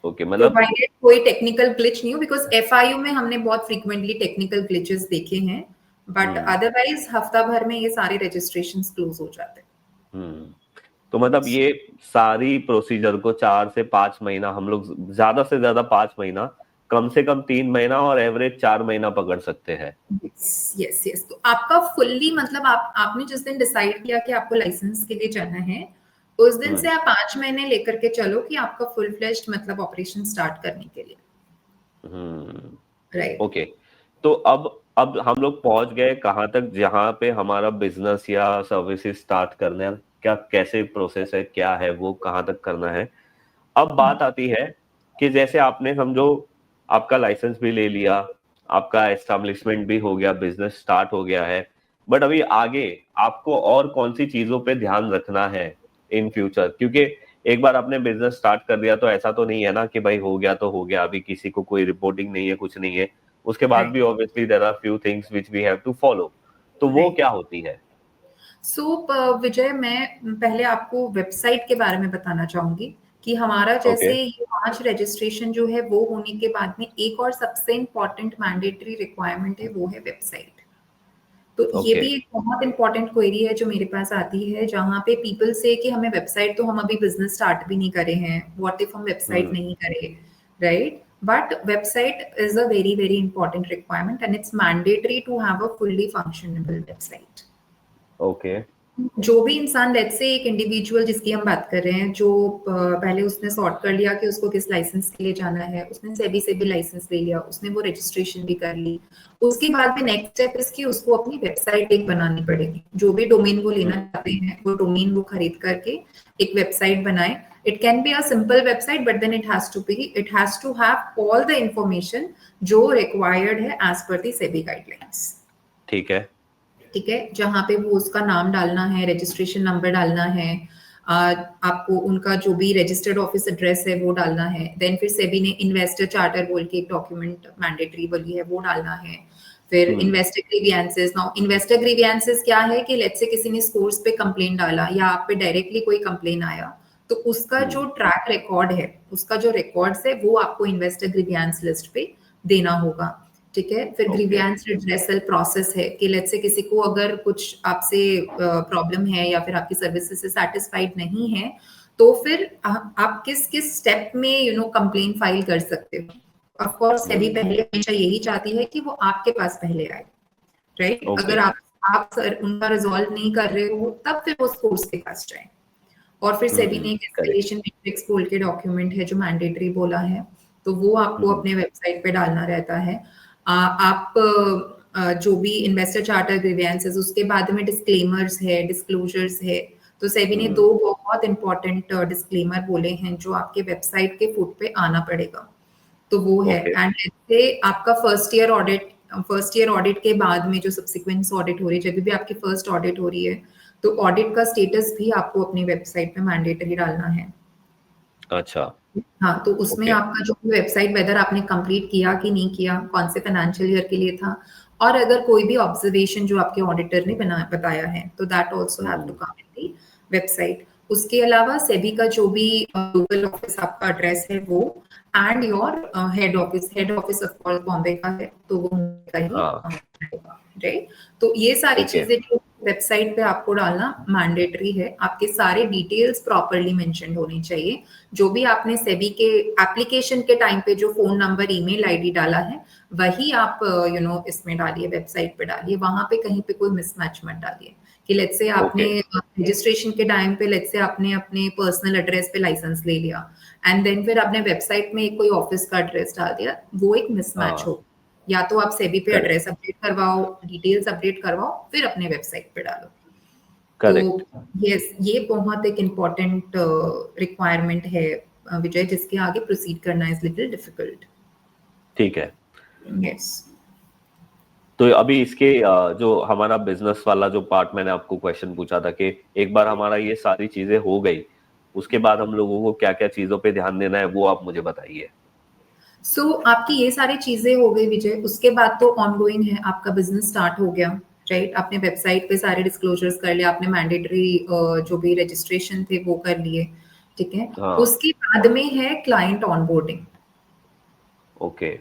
ओके, मतलब प्रोवाइडेड कोई टेक्निकल ग्लिच नहीं हो, बिकॉज एफआईयू में हमने बहुत फ्रीक्वेंटली टेक्निकल ग्लिचेस देखे हैं, बट हम्म अदरवाइज हफ्ता भर में ये सारे रजिस्ट्रेशन क्लोज हो जाते हैं। हम्म तो मतलब ये सारी प्रोसीजर को 4 से 5 महीना हम लोग, ज्यादा से ज्यादा 5 महीना, कम से कम 3 महीना और एवरेज 4 महीना पकड़ सकते हैं। Yes yes yes. तो आपका फुल्ली मतलब आपने जिस दिन डिसाइड किया कि आपको लाइसेंस के लिए जाना है, उस दिन हम्म से आप 5 महीने लेकर के चलो कि आपका फुल फ्लेज्ड मतलब ऑपरेशन स्टार्ट करने के लिए। हम्म राइट। ओके। तो अब हम लोग पहुंच गए कहाँ तक, जहाँ पे हमारा बिजनेस या सर्विसेज स्टार्ट करना, क्या कैसे प्रोसेस है, क्या है वो, कहाँ तक करना है। अब बात आती है कि जैसे आपने समझो आपका लाइसेंस भी ले लिया, आपका एस्टेब्लिशमेंट भी हो गया, बिजनेस स्टार्ट हो गया है, बट अभी आगे आपको और कौन सी चीजों पे ध्यान रखना है इन फ्यूचर? क्योंकि एक बार आपने बिजनेस स्टार्ट कर दिया तो ऐसा तो नहीं है ना कि भाई हो गया तो हो गया, अभी किसी को कोई रिपोर्टिंग नहीं है, कुछ नहीं है, उसके बाद राइट। भी obviously there are few things which we have to follow. तो वो राइट। क्या होती है? सो विजय, मैं पहले आपको वेबसाइट के बारे में बताना चाहूंगी कि हमारा ओके। जैसे ये 5 रजिस्ट्रेशन जो है वो होने के बाद में एक और सबसे इम्पोर्टेंट मैंडेटरी रिक्वायरमेंट है, वो है वेबसाइट। तो ये ओके। भी एक बहुत इंपॉर्टेंट क्वेरी है जो मेरे पास आती है, जहाँ पे पीपल से कि हमें वेबसाइट, तो हम अभी बिजनेस स्टार्ट भी नहीं करे हैं, व्हाट इफ हम वेबसाइट हम्म नहीं करें, right? But website is a very very important requirement and it's mandatory to have a fully functionable website. Okay. जो भी इंसान, लेट्स से एक इंडिविजुअल जिसकी हम बात कर रहे हैं, जो पहले उसने सॉर्ट कर लिया कि उसको किस लाइसेंस के लिए जाना है, उसने सेबी से भी लाइसेंस ले लिया, उसने वो रजिस्ट्रेशन भी कर ली, उसके बाद में नेक्स्ट स्टेप इसकी उसको अपनी वेबसाइट एक बनानी पड़ेगी। जो भी डोमेन वो लेना चाहते हैं वो डोमेन वो खरीद करके एक वेबसाइट बनाए। It can be a simple website but then it has to have all the information जो रिक्वायर्ड है as per the SEBI guidelines. ठीक है। ठीक है, जहाँ पे वो उसका नाम डालना है, रजिस्ट्रेशन नंबर डालना है, आपको उनका जो भी रजिस्टर्ड ऑफिस एड्रेस है वो डालना है, देन फिर सेबी ने इन्वेस्टर चार्टर बोल के एक डॉक्यूमेंट मैंडेटरी वाली है वो डालना है, फिर hmm investor grievances. Now investor grievances क्या है कि लेट्स से किसी ने स्कोर्स पे कंप्लेन डाला या आप पे डायरेक्टली कोई कंप्लेन आया, तो उसका हम्म जो ट्रैक रिकॉर्ड है, उसका जो रिकॉर्ड्स है वो आपको इन्वेस्टर ग्रीवियंस लिस्ट पे देना होगा। ठीक है, फिर ओके। ग्रीवियंस रिड्रेसल प्रोसेस है कि लेट्स से किसी को अगर कुछ आपसे प्रॉब्लम है या फिर आपकी सर्विसेज से सेटिस्फाइड नहीं है, तो फिर आप किस किस स्टेप में कंप्लेन फाइल कर सकते हो। ऑफ कोर्स सेबी हम्म पहले हमेशा यही चाहती है कि वो आपके पास पहले आए, राइट? ओके। अगर आप सर उनका रिजॉल्व नहीं कर रहे हो तब फिर वो स्कोर्स के पास जाए। और फिर सेबी ने एक करेक्ट। एस्केलेशन मैट्रिक्स बोल के डॉक्यूमेंट है जो मैंडेटरी बोला है, तो वो आपको हम्म अपने वेबसाइट पे डालना रहता है। आप जो भी इन्वेस्टर चार्टर ग्रीवियंसेस, उसके बाद में डिस्क्लेमर्स है, डिस्क्लोजर्स है। तो सेबी ने हम्म 2 बहुत इंपॉर्टेंट डिस्क्लेमर बोले हैं जो आपके वेबसाइट के फुट पे आना पड़ेगा। तो वो है, ओके। एंड ऐसे आपका फर्स्ट ईयर ऑडिट के बाद में जो सब्सिक्वेंट ऑडिट हो रही है, जब भी आपकी फर्स्ट ऑडिट हो रही है, तो ऑडिट का स्टेटस भी आपको अपनी वेबसाइट पे मैंडेटरी डालना है। अच्छा। हाँ, तो उसमें ओके। आपका जो वेबसाइट वेदर आपने कंप्लीट किया कि नहीं किया, कौन से फाइनेंशियल ईयर के लिए था, और अगर कोई भी ऑब्जर्वेशन जो आपके ऑडिटर ने बताया है, तो that also have to hmm come in the website. उसके अलावा सेबी का जो भी लोकल ऑफिस आपका एड्रेस है वो, and your head office of course Bombay का है, तो वो मुंबई का ही हाँ। राइट। तो ये सारी ओके। चीजें जो वेबसाइट पे आपको डालना मैंडेटरी है। आपके सारे डिटेल्स प्रॉपरली मेंशन्ड होनी चाहिए। जो भी आपने सेबी के एप्लीकेशन के टाइम पे जो फोन नंबर, ईमेल आईडी डाला है, वही आप इसमें डालिए, वेबसाइट पे डालिए, वहां पे कहीं पे कोई मिसमैच मत डालिए। कि लेट्स से आपने ओके। रजिस्ट्रेशन के टाइम पे लेट्स से आपने अपने पर्सनल एड्रेस पे लाइसेंस ले लिया एंड देन फिर आपने वेबसाइट में कोई ऑफिस का एड्रेस डाल दिया, वो एक मिसमैच हाँ, हो। या तो आप सेबी पे करेक्ट, एड्रेस अपडेट करवाओ, डिटेल्स अपडेट करवाओ, फिर अपने वेबसाइट पे डालो। करेक्ट। तो यस, ये बहुत एक इम्पोर्टेंट रिक्वायरमेंट है विजय, जिसके आगे प्रोसीड करना इज लिटिल डिफिकल्ट। ठीक है। यस। तो अभी इसके जो हमारा बिजनेस वाला जो पार्ट मैंने आपको क्वेश्चन पूछा था कि एक बार हमारा ये सारी चीजें हो गई, उसके बाद हम लोगों को क्या क्या चीजों पे ध्यान देना है वो आप मुझे बताइए। सो आपकी ये सारी चीजें हो गई विजय, उसके बाद तो ऑनगोइंग है, आपका बिजनेस स्टार्ट हो गया, राइट? आपने वेबसाइट पे सारे डिस्क्लोजर्स कर लिए, आपने मैंडेटरी जो भी रजिस्ट्रेशन थे वो कर लिए, ठीक है? हाँ। उसके बाद में है क्लाइंट ऑनबोर्डिंग। ओके।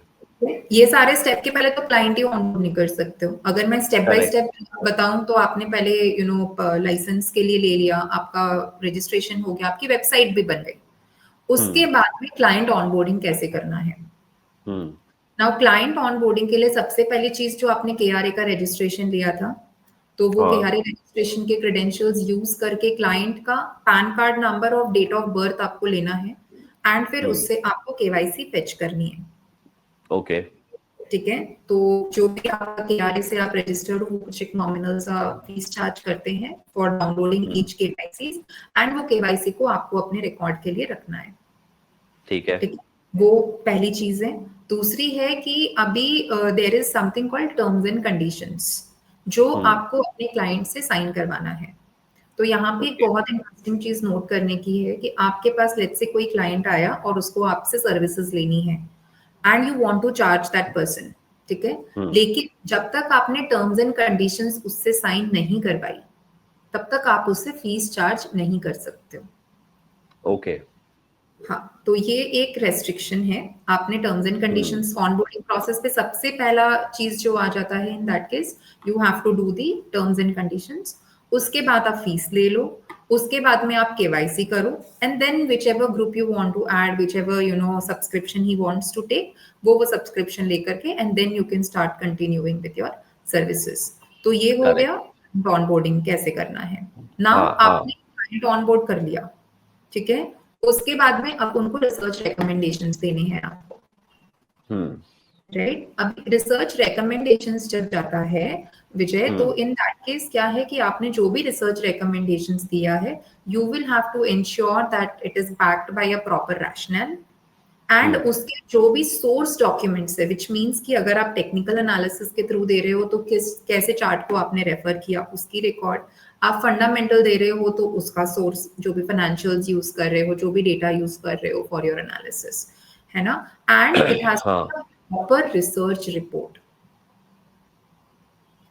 ये सारे स्टेप के पहले तो क्लाइंट ही ऑनबोर्ड नहीं कर सकते हो। अगर मैं स्टेप बाय करेक्ट। स्टेप बताऊं तो आपने पहले लाइसेंस के लिए ले लिया, आपका रजिस्ट्रेशन हो गया, आपकी वेबसाइट भी बन गई। उसके हम्म। बाद में क्लाइंट ऑनबोर्डिंग कैसे करना है। हम्म। नाउ क्लाइंट ऑनबोर्डिंग के लिए सबसे पहली चीज जो आपने केआरए का रजिस्ट्रेशन लिया था, तो वो हाँ। केआरए रजिस्ट्रेशन के क्रेडेंशियल्स यूज करके क्लाइंट का पैन कार्ड नंबर और डेट ऑफ बर्थ आपको लेना है एंड फिर हम्म। उससे आपको केवाईसी फेच करनी है, ओके। ठीक है? तो जो भी आपका केआरए से आप रजिस्टर्ड हो, कुछ एक नॉमिनल सा फीस चार्ज करते हैं for downloading hmm. Each KYC and वो केवाईसी को आपको अपने रिकॉर्ड के लिए रखना है, ठीक है। ठीक है? वो पहली चीज है। दूसरी है कि अभी there is something called terms and conditions, जो हम्म। आपको अपने क्लाइंट से साइन करवाना है। तो यहाँ पे एक ओके। बहुत इंटरेस्टिंग चीज नोट करने की है कि आपके पास लेट्स से कोई क्लाइंट आया और उसको आपसे सर्विसेज लेनी है and you want to charge that person, ठीक है? हम्म। लेकिन जब तक आपने टर्म्स एंड कंडीशंस उससे साइन नहीं करवाई, तब तक आप उससे फीस चार्ज नहीं कर सकते हो। ओके। हाँ, तो ये एक रेस्ट्रिक्शन है। आपने terms and hmm. Conditions onboarding process पे सबसे पहला चीज जो आ जाता है in that case, you have to do the terms and conditions. उसके बाद आप फीस ले लो, उसके बाद में आप केवाईसी करो and then whichever group you want to add, whichever subscription he wants to take, वो सब्सक्रिप्शन लेकर के and then you can start continuing with your services. तो ये हो गया करेक्ट। ऑनबोर्डिंग कैसे करना है। नाउ हाँ, हाँ। आपने क्लाइंट ऑनबोर्ड कर लिया, ठीक है? उसके बाद में अब उनको रिसर्च रिकमेंडेशंस देने हैं आपको, हम्म। राइट? अब रिसर्च रिकमेंडेशंस जब जाता है विजय, तो हम्म। इन दैट केस क्या है कि आपने जो भी रिसर्च रिकमेंडेशंस दिया है, you will have to ensure that it is backed by a proper rational and hmm. उसके जो भी सोर्स डॉक्यूमेंट्स है, विच मीन्स कि अगर आप टेक्निकल एनालिसिस के थ्रू दे रहे हो तो किस कैसे चार्ट को आपने रेफर किया उसकी रिकॉर्ड, आप फंडामेंटल दे रहे हो तो उसका सोर्स, जो भी फाइनेंशियल्स यूज कर रहे हो, जो भी डेटा यूज कर रहे हो फॉर योर एनालिसिस, है ना? एंड इट हैज हाँ। Proper research report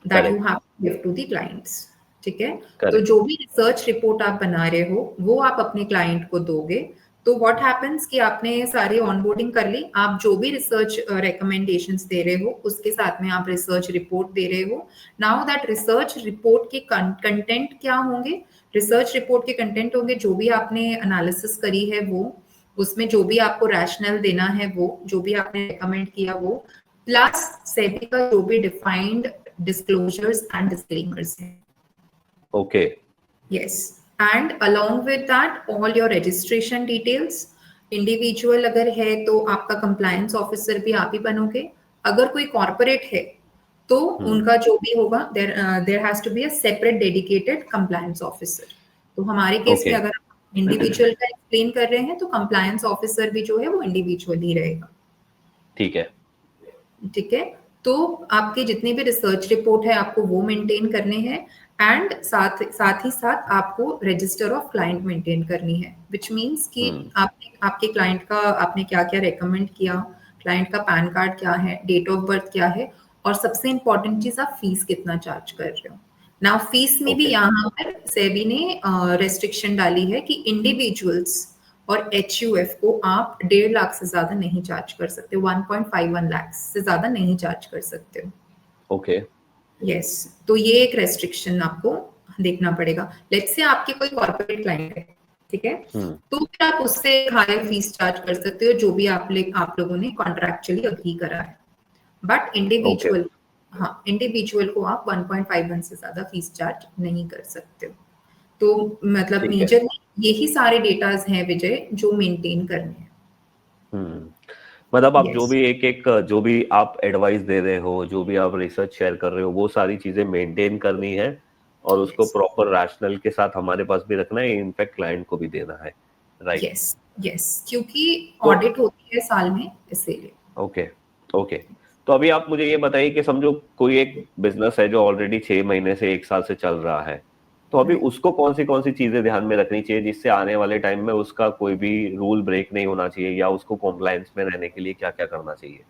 that you correct. Have to give to the clients, ठीक है? तो करेक्ट। जो भी रिसर्च रिपोर्ट आप बना रहे हो वो आप अपने क्लाइंट को दोगे। तो व्हाट हैपेंस कि आपने सारी ऑनबोर्डिंग कर ली, आप जो भी रिसर्च रिकमेंडेशंस दे रहे हो उसके साथ में आप रिसर्च रिपोर्ट दे रहे हो। नाउ दैट रिसर्च रिपोर्ट के कंटेंट क्या होंगे? रिसर्च रिपोर्ट के कंटेंट होंगे जो भी आपने एनालिसिस करी है वो, उसमें जो भी आपको रैशनल देना है वो, जो भी आपने रिकमेंड किया वो, प्लस सेबी का जो भी डिफाइंड disclosures and disclaimers हैं। Okay. Yes, and along with that all your registration details, individual अगर है तो आपका compliance officer भी आप ही बनोगे। अगर कोई corporate है तो हम्म। उनका जो भी होगा, there has to be a separate dedicated compliance officer। तो हमारे केस ओके। में अगर इंडिविजुअल का एक्सप्लेन कर रहे हैं तो कंप्लायंस ऑफिसर भी जो है वो इंडिविजुअल ही रहेगा, ठीक है। ठीक है? तो आपके जितने भी रिसर्च रिपोर्ट है आपको वो मेंटेन करने हैं एंड साथ साथ ही साथ आपको रजिस्टर ऑफ क्लाइंट मेंटेन करनी है, विच मीन्स कि हम्म। आपने आपके क्लाइंट का आपने क्या क्या रेकमेंड किया, क्लाइंट का पैन कार्ड क्या है, डेट ऑफ बर्थ क्या है, और सबसे इंपॉर्टेंट चीज आप फीस कितना चार्ज कर रहे हो। नाउ फीस में भी ओके। यहाँ पर सेबी ने रेस्ट्रिक्शन डाली है कि इंडिविजुअल्स और HUF को आप 1.5 लाख से ज्यादा नहीं चार्ज कर सकते, 1.51 लाख से ज्यादा नहीं चार्ज कर सकते हो। ओके। यस, तो ये एक रेस्ट्रिक्शन आपको देखना पड़ेगा। लेट्स से आपके कोई कॉर्पोरेट क्लाइंट है, ठीक है? हम्म। तो फिर आप उससे हायर फीस चार्ज कर सकते हो जो भी आप लोगों ने कॉन्ट्रैक्चुअली अग्री करा है। But okay. इंडिविजुअल हाँ, इंडिविजुअल को आप 1.51 से ज्यादा फीस चार्ज नहीं कर सकते हो। तो मतलब ठीक है। मेजरली यही सारे डेटाज हैं विजय जो मेंटेन करने हैं। हम्म। मतलब आप जो यस भी एक एक जो भी आप एडवाइस दे रहे हो, जो भी आप रिसर्च शेयर कर रहे हो, वो सारी चीजें मेंटेन करनी है और उसको यस प्रॉपर रैशनल के साथ हमारे पास भी रखना है, इनफैक्ट क्लाइंट को भी देना है, राइट? यस यस, क्योंकि तो ऑडिट होती है साल में, इसीलिए। Okay, okay. तो अभी आप मुझे ये बताइए कि समझो कोई एक बिजनेस है जो ऑलरेडी 6 महीने से 1 साल से चल रहा है, तो अभी राइट। उसको कौन सी चीजें ध्यान में रखनी चाहिए जिससे आने वाले टाइम में उसका कोई भी रूल ब्रेक नहीं होना चाहिए, या उसको कॉम्प्लायंस में रहने के लिए क्या क्या करना चाहिए?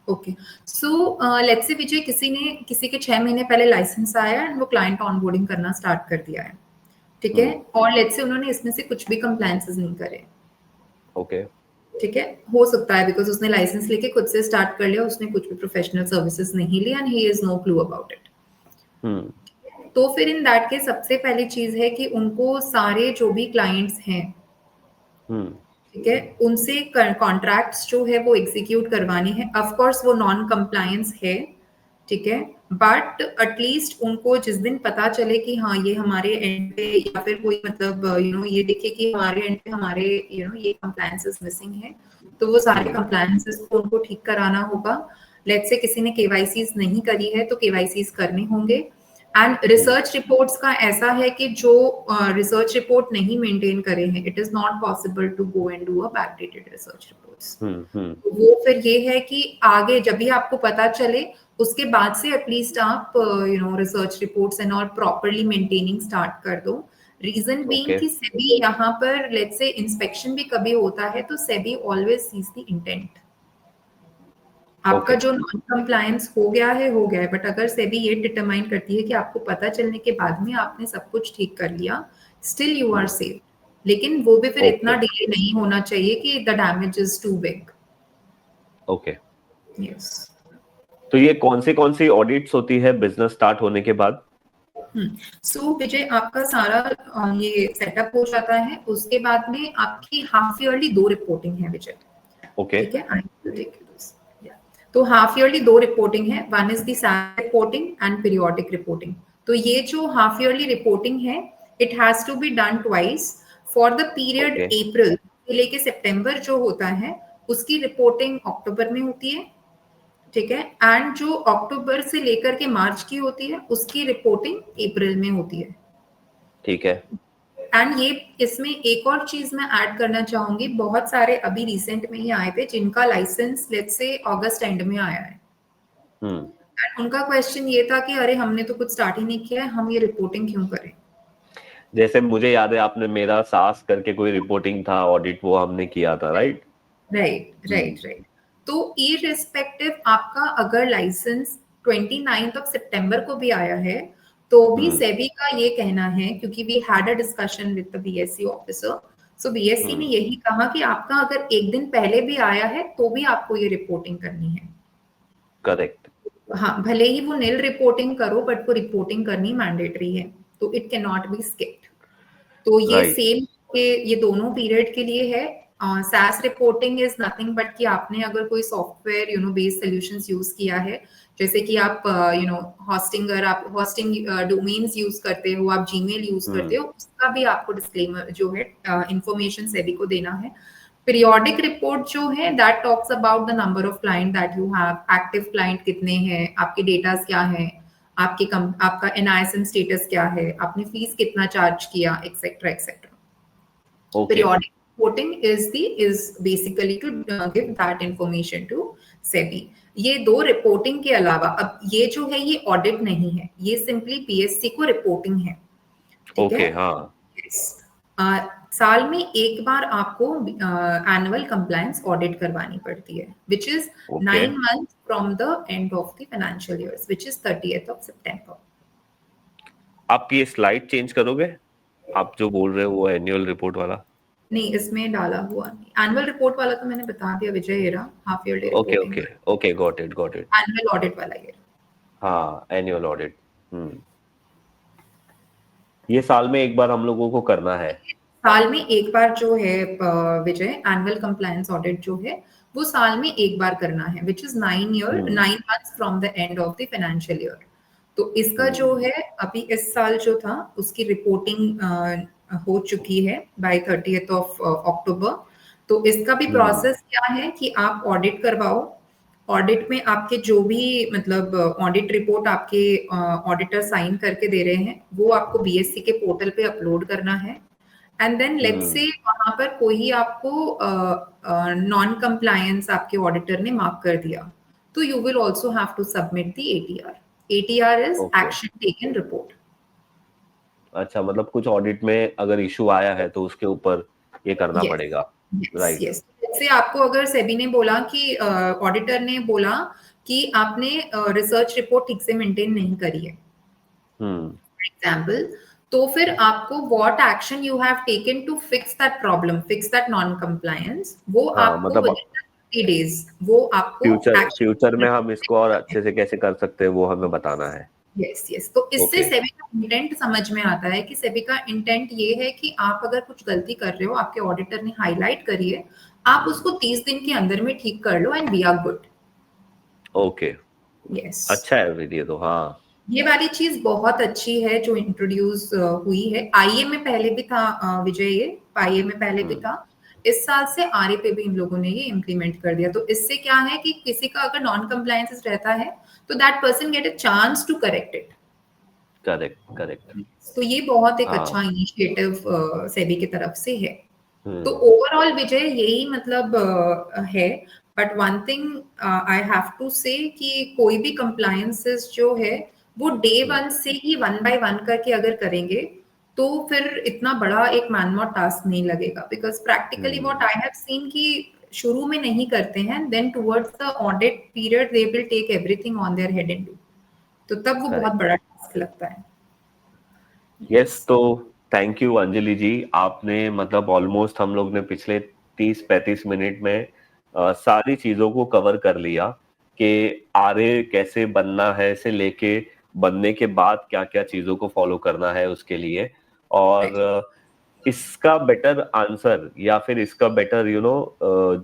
ओके, सो लेट्स से विजय किसी के 6 महीने पहले लाइसेंस आया एंड वो क्लाइंट ऑनबोर्डिंग करना स्टार्ट कर दिया है, ठीक है, हम्म। और लेट्स से उन्होंने इसमें से कुछ भी कंप्लायंसेस नहीं करे, ओके। ठीक है, हो सकता है बिकॉज उसने लाइसेंस लेके खुद से स्टार्ट कर लिया, उसने कुछ भी प्रोफेशनल सर्विसेज नहीं लिया and he is no clue about it. Hmm. तो फिर इन दैट के सबसे पहली चीज है कि उनको सारे जो भी क्लाइंट्स हैं, हम्म। ठीक है, उनसे कॉन्ट्रैक्ट्स जो है वो एग्जीक्यूट करवानी है। ऑफ कोर्स वो नॉन कंप्लायंस है, ठीक है, बट एटलीस्ट उनको जिस दिन पता चले कि हाँ ये हमारे एंड पे, या फिर कोई मतलब ये देखे कि हमारे एंड पे हमारे ये कंप्लायंसेस मिसिंग है, तो वो सारे हम्म। कंप्लायंसेस को उनको ठीक कराना होगा। लेट्स से किसी ने केवाईसीज नहीं करी है तो केवाईसीज करने होंगे। And hmm. रिसर्च रिपोर्ट्स का ऐसा है कि जो रिसर्च रिपोर्ट नहीं मेंटेन करे हैं, it is not possible to go and do a backdated research reports. Hmm. Hmm. वो फिर ये है कि आगे जब भी आपको पता चले उसके बाद से एटलीस्ट आप रिसर्च रिपोर्ट्स एंड और प्रॉपरली मेंटेनिंग स्टार्ट कर दो। Reason being okay. कि सेबी यहाँ पर लेट्स से इंस्पेक्शन भी कभी होता है तो SEBI always sees the intent. आपका ओके। जो नॉन कंप्लायंस हो गया है, बट अगर सेबी ये डिटरमाइन करती है कि आपको पता चलने के बाद में आपने सब कुछ ठीक कर लिया, still you are hmm. Safe. लेकिन वो भी फिर इतना ओके। डिले नहीं होना चाहिए कि the damage is too big. Okay. Yes. तो ये कौन सी ऑडिट्स होती है बिजनेस स्टार्ट होने के बाद? सो विजय आपका सारा ये सेटअप हो जाता है, उसके बाद में आपकी हाफ ईयरली 2 रिपोर्टिंग है विजय, ओके। ठीक है। I will take this. Yeah. तो हाफ ईयरली 2 रिपोर्टिंग है, one is the salary reporting and periodic reporting. तो ये जो हाफ ईयरली रिपोर्टिंग है, it has to be done twice for the period okay. अप्रैल से लेके सितंबर जो होता है, उसकी रिपोर्टिंग अक्टूबर में होती है, ठीक है, एंड जो अक्टूबर से लेकर के मार्च की होती है उसकी रिपोर्टिंग अप्रैल में होती है। ठीक है। एंड ये इसमें एक और चीज मैं ऐड करना चाहूंगी, बहुत सारे अभी रिसेंट में ही आए थे जिनका licence let's say August and में आया है, हम्म। एंड उनका क्वेश्चन ये था कि अरे हमने तो कुछ स्टार्ट ही नहीं किया है, हम ये रिपोर्टिंग क्यों करें। जैसे मुझे याद है आपने मेरा सास करके कोई रिपोर्टिंग था ऑडिट, वो हमने किया था, right? Right hmm. Right right. तो इररिस्पेक्टिव आपका अगर लाइसेंस 29 ऑफ सितंबर को भी आया है, तो भी हम्म। सेबी का ये कहना है, क्योंकि we had a discussion with the BSC officer, so BSC ने हम्म। यही कहा कि आपका अगर एक दिन पहले भी आया है तो भी आपको ये रिपोर्टिंग करनी है। करेक्ट। हाँ, भले ही वो नील रिपोर्टिंग करो बट वो रिपोर्टिंग करनी मैंडेटरी है, तो it can not be skipped. तो ये राइट। सेम के ये दोनों पीरियड के लिए है। SaaS reporting is nothing but कि आपने अगर कोई सॉफ्टवेयर बेस्ड सॉल्यूशंस यूज किया है, जैसे कि आप आप होस्टिंग डोमेन्स यूज करते हो, आप जीमेल यूज करते हम्म। हो, उसका भी आपको डिस्क्लेमर जो है इंफॉर्मेशन सेबी को देना है। पीरियोडिक रिपोर्ट जो है that talks about the number of client that you have, active client कितने हैं, आपके डेटास क्या है, आपका एनआईएसएम स्टेटस क्या है, आपने फीस कितना चार्ज किया, etcetera etcetera. Okay. Periodic reporting is basically to give that information to SEBI। ये दो रिपोर्टिंग के अलावा अब ये जो है ये ऑडिट नहीं है, ये सिंपली पीएससी को रिपोर्टिंग है, ठीक है। ओके। हाँ। Yes। साल में एक बार आपको एनुअल कंप्लायंस ऑडिट करवानी पड़ती है, which is okay. 9 months from the end of the financial year, which is 30th of September। आपकी ये स्लाइड चेंज करोगे? आप जो बोल रहे हो वो एनुअल रिपोर्ट वाला। नहीं, इसमें डाला हुआ नहीं, एनुअल रिपोर्ट वाला तो मैंने बता दिया विजय, ये रहा half yearly okay. Reporting, okay. Okay, got it, got it. Annual audit वाला ये रहा। हाँ, एनुअल ऑडिट। हम्म। ये साल में एक बार हम लोगों को करना है। साल में एक बार जो है विजय एनुअल कंप्लायंस ऑडिट जो है वो साल में एक बार करना है, which is 9 months from the end of the financial year. तो इसका जो है अभी इस साल जो था उसकी रिपोर्टिंग हो चुकी है बाय 30th of अक्टूबर। तो इसका भी प्रोसेस क्या है कि आप ऑडिट करवाओ। ऑडिट में आपके जो भी मतलब ऑडिट रिपोर्ट आपके ऑडिटर साइन करके दे रहे हैं वो आपको बीएससी के पोर्टल पे अपलोड करना है। एंड देन लेट्स से वहां पर कोई आपको नॉन कंप्लायंस आपके ऑडिटर ने मार्क कर दिया, तो you will also have to submit the ATR. ATR is okay. Action taken report. अच्छा, मतलब कुछ ऑडिट में अगर इशू आया है तो उसके ऊपर ये करना यस पड़ेगा, यस राइट? यस। जैसे आपको अगर सेबी ने बोला कि ऑडिटर ने बोला कि आपने रिसर्च रिपोर्ट ठीक से मेंटेन नहीं करी है फॉर एग्जाम्पल, तो फिर आपको what action you have taken to fix that problem, fix that non compliance, वो हाँ, आपको मतलब विद इन 30 डेज वो आपको फ्यूचर में हम इसको और एक्शन। अच्छे से कैसे कर सकते हैं वो हमें बताना है। Yes yes. तो इससे ओके। सेबी का इंटेंट समझ में आता है कि सेबी का इंटेंट ये है कि आप अगर कुछ गलती कर रहे हो, आपके ऑडिटर ने हाईलाइट करी है, आप उसको 30 दिन के अंदर में ठीक कर लो and we are good. Okay, yes. अच्छा है वीडियो तो। हाँ। ये वाली चीज बहुत अच्छी है जो इंट्रोड्यूस हुई है। आईए में पहले भी था विजय, ये आईए में पहले भी था। इस साल से आरए पे भी इन लोगों ने ये इम्प्लीमेंट कर दिया। तो इससे क्या है कि किसी का अगर नॉन कंप्लायंस रहता है तो that person get a chance to correct it. Correct correct. तो ये बहुत एक हाँ। अच्छा इनिशिएटिव सेबी की तरफ से है। तो हम्म। ओवरऑल विजय यही मतलब है। But one thing I have to say कि कोई भी कंप्लायंसेस जो है वो डे वन से ही 1 by 1 करके अगर करेंगे तो फिर इतना बड़ा एक मैनमोट टास्क नहीं लगेगा। Because practically what I have seen कि शुरू में नहीं करते हैं, then towards the audit period they will take everything on their head and do, तो तब वो बहुत करेक्ट। बड़ा टास्क लगता है। यस, तो थैंक यू अंजलि जी। आपने मतलब ऑलमोस्ट हम लोग ने पिछले 30-35 मिनट में सारी चीजों को कवर कर लिया कि आरए कैसे बनना है से लेके बनने के बाद क्या क्या चीजों को फॉलो करना है उसके लिए। और इसका बेटर आंसर या फिर इसका बेटर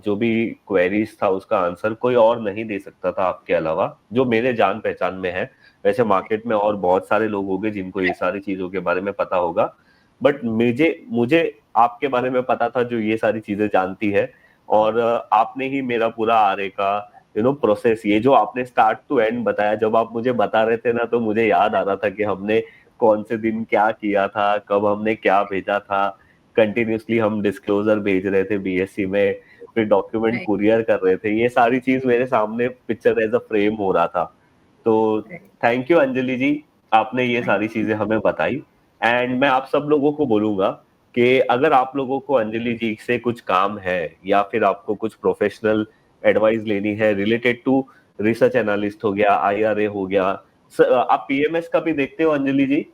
जो भी क्वेरीज था उसका आंसर कोई और नहीं दे सकता था आपके अलावा, जो मेरे जान पहचान में है। वैसे मार्केट में और बहुत सारे लोग होंगे जिनको ये सारी चीजों के बारे में पता होगा, बट मुझे मुझे आपके बारे में पता था जो ये सारी चीजें जानती है। और आपने ही मेरा पूरा आरए का प्रोसेस, ये जो आपने स्टार्ट टू एंड बताया, जब आप मुझे बता रहे थे ना तो मुझे याद आ रहा था कि हमने कौन से दिन क्या किया था, कब हमने क्या भेजा था। कंटिन्यूसली हम डिस्क्लोजर भेज रहे थे बीएससी में, फिर डॉक्यूमेंट कुरियर कर रहे थे, ये सारी चीज मेरे सामने पिक्चर एज अ फ्रेम हो रहा था। तो थैंक यू अंजलि जी, आपने ये सारी चीजें हमें बताई। एंड मैं आप सब लोगों को बोलूंगा कि अगर आप लोगों को अंजलि जी से कुछ काम है या फिर आपको कुछ प्रोफेशनल एडवाइस लेनी है रिलेटेड टू रिसर्च एनालिस्ट हो गया, आईआरए हो गया, आप पीएमएस का भी देखते हो अंजलि जी?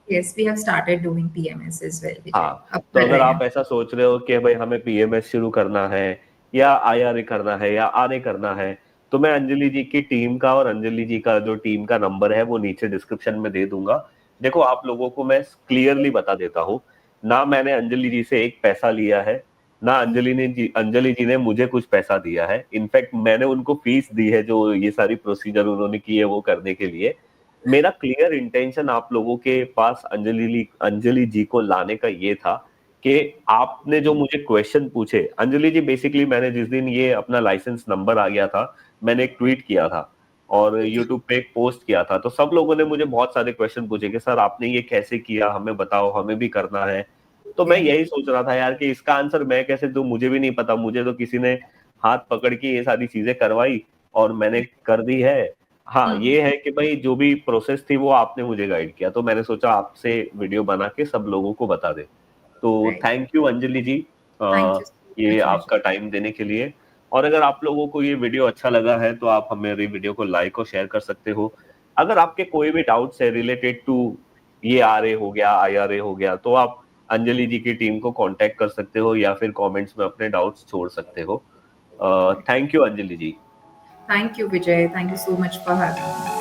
Yes, we have started doing PMS as well, Vijay. हाँ, अब तो कर अगर रहे आप हैं। ऐसा सोच रहे हो कि भाई हमें पीएमएस शुरू करना है या आईआरए करना है या आरए करना है, तो मैं अंजलि जी की टीम का और अंजलि जी का जो टीम का नंबर है वो नीचे डिस्क्रिप्शन में दे दूंगा। देखो, आप लोगों को मैं क्लियरली बता देता हूँ, ना मैंने अंजलि जी से एक पैसा लिया है, ना अंजलि जी ने मुझे कुछ पैसा दिया है। इनफैक्ट मैंने उनको फीस दी है जो ये सारी प्रोसीजर उन्होंने की है वो करने के लिए। मेरा क्लियर इंटेंशन आप लोगों के पास अंजलि जी को लाने का ये था कि आपने जो मुझे क्वेश्चन पूछे, अंजलि जी बेसिकली मैंने जिस दिन ये अपना लाइसेंस नंबर आ गया था, मैंने एक ट्वीट किया था और यूट्यूब पे एक पोस्ट किया था, तो सब लोगों ने मुझे बहुत सारे क्वेश्चन पूछे कि सर आपने ये कैसे किया, हमें बताओ, हमें भी करना है। तो मैं यही सोच रहा था यार कि इसका आंसर मैं कैसे दूं, मुझे भी नहीं पता, मुझे तो किसी ने हाथ पकड़ के ये सारी चीजें करवाई और मैंने कर दी है। हाँ, ये है कि भाई जो भी प्रोसेस थी वो आपने मुझे गाइड किया, तो मैंने सोचा आपसे वीडियो बना के सब लोगों को बता दे। तो Right. Thank you Anjali ji, Thank you so ये much, आपका Vijay. टाइम देने के लिए। और अगर आप लोगों को ये वीडियो अच्छा लगा है तो आप हमारी वीडियो को लाइक और शेयर कर सकते हो। अगर आपके कोई भी डाउट्स है रिलेटेड टू ये आरए हो गया, आईआरए हो गया, तो आप अंजलि जी की टीम को कांटेक्ट कर सकते हो या फिर कमेंट्स में अपने डाउट्स छोड़ सकते हो। Thank you Anjali ji. Thank you, Vijay. Thank you so much for having me.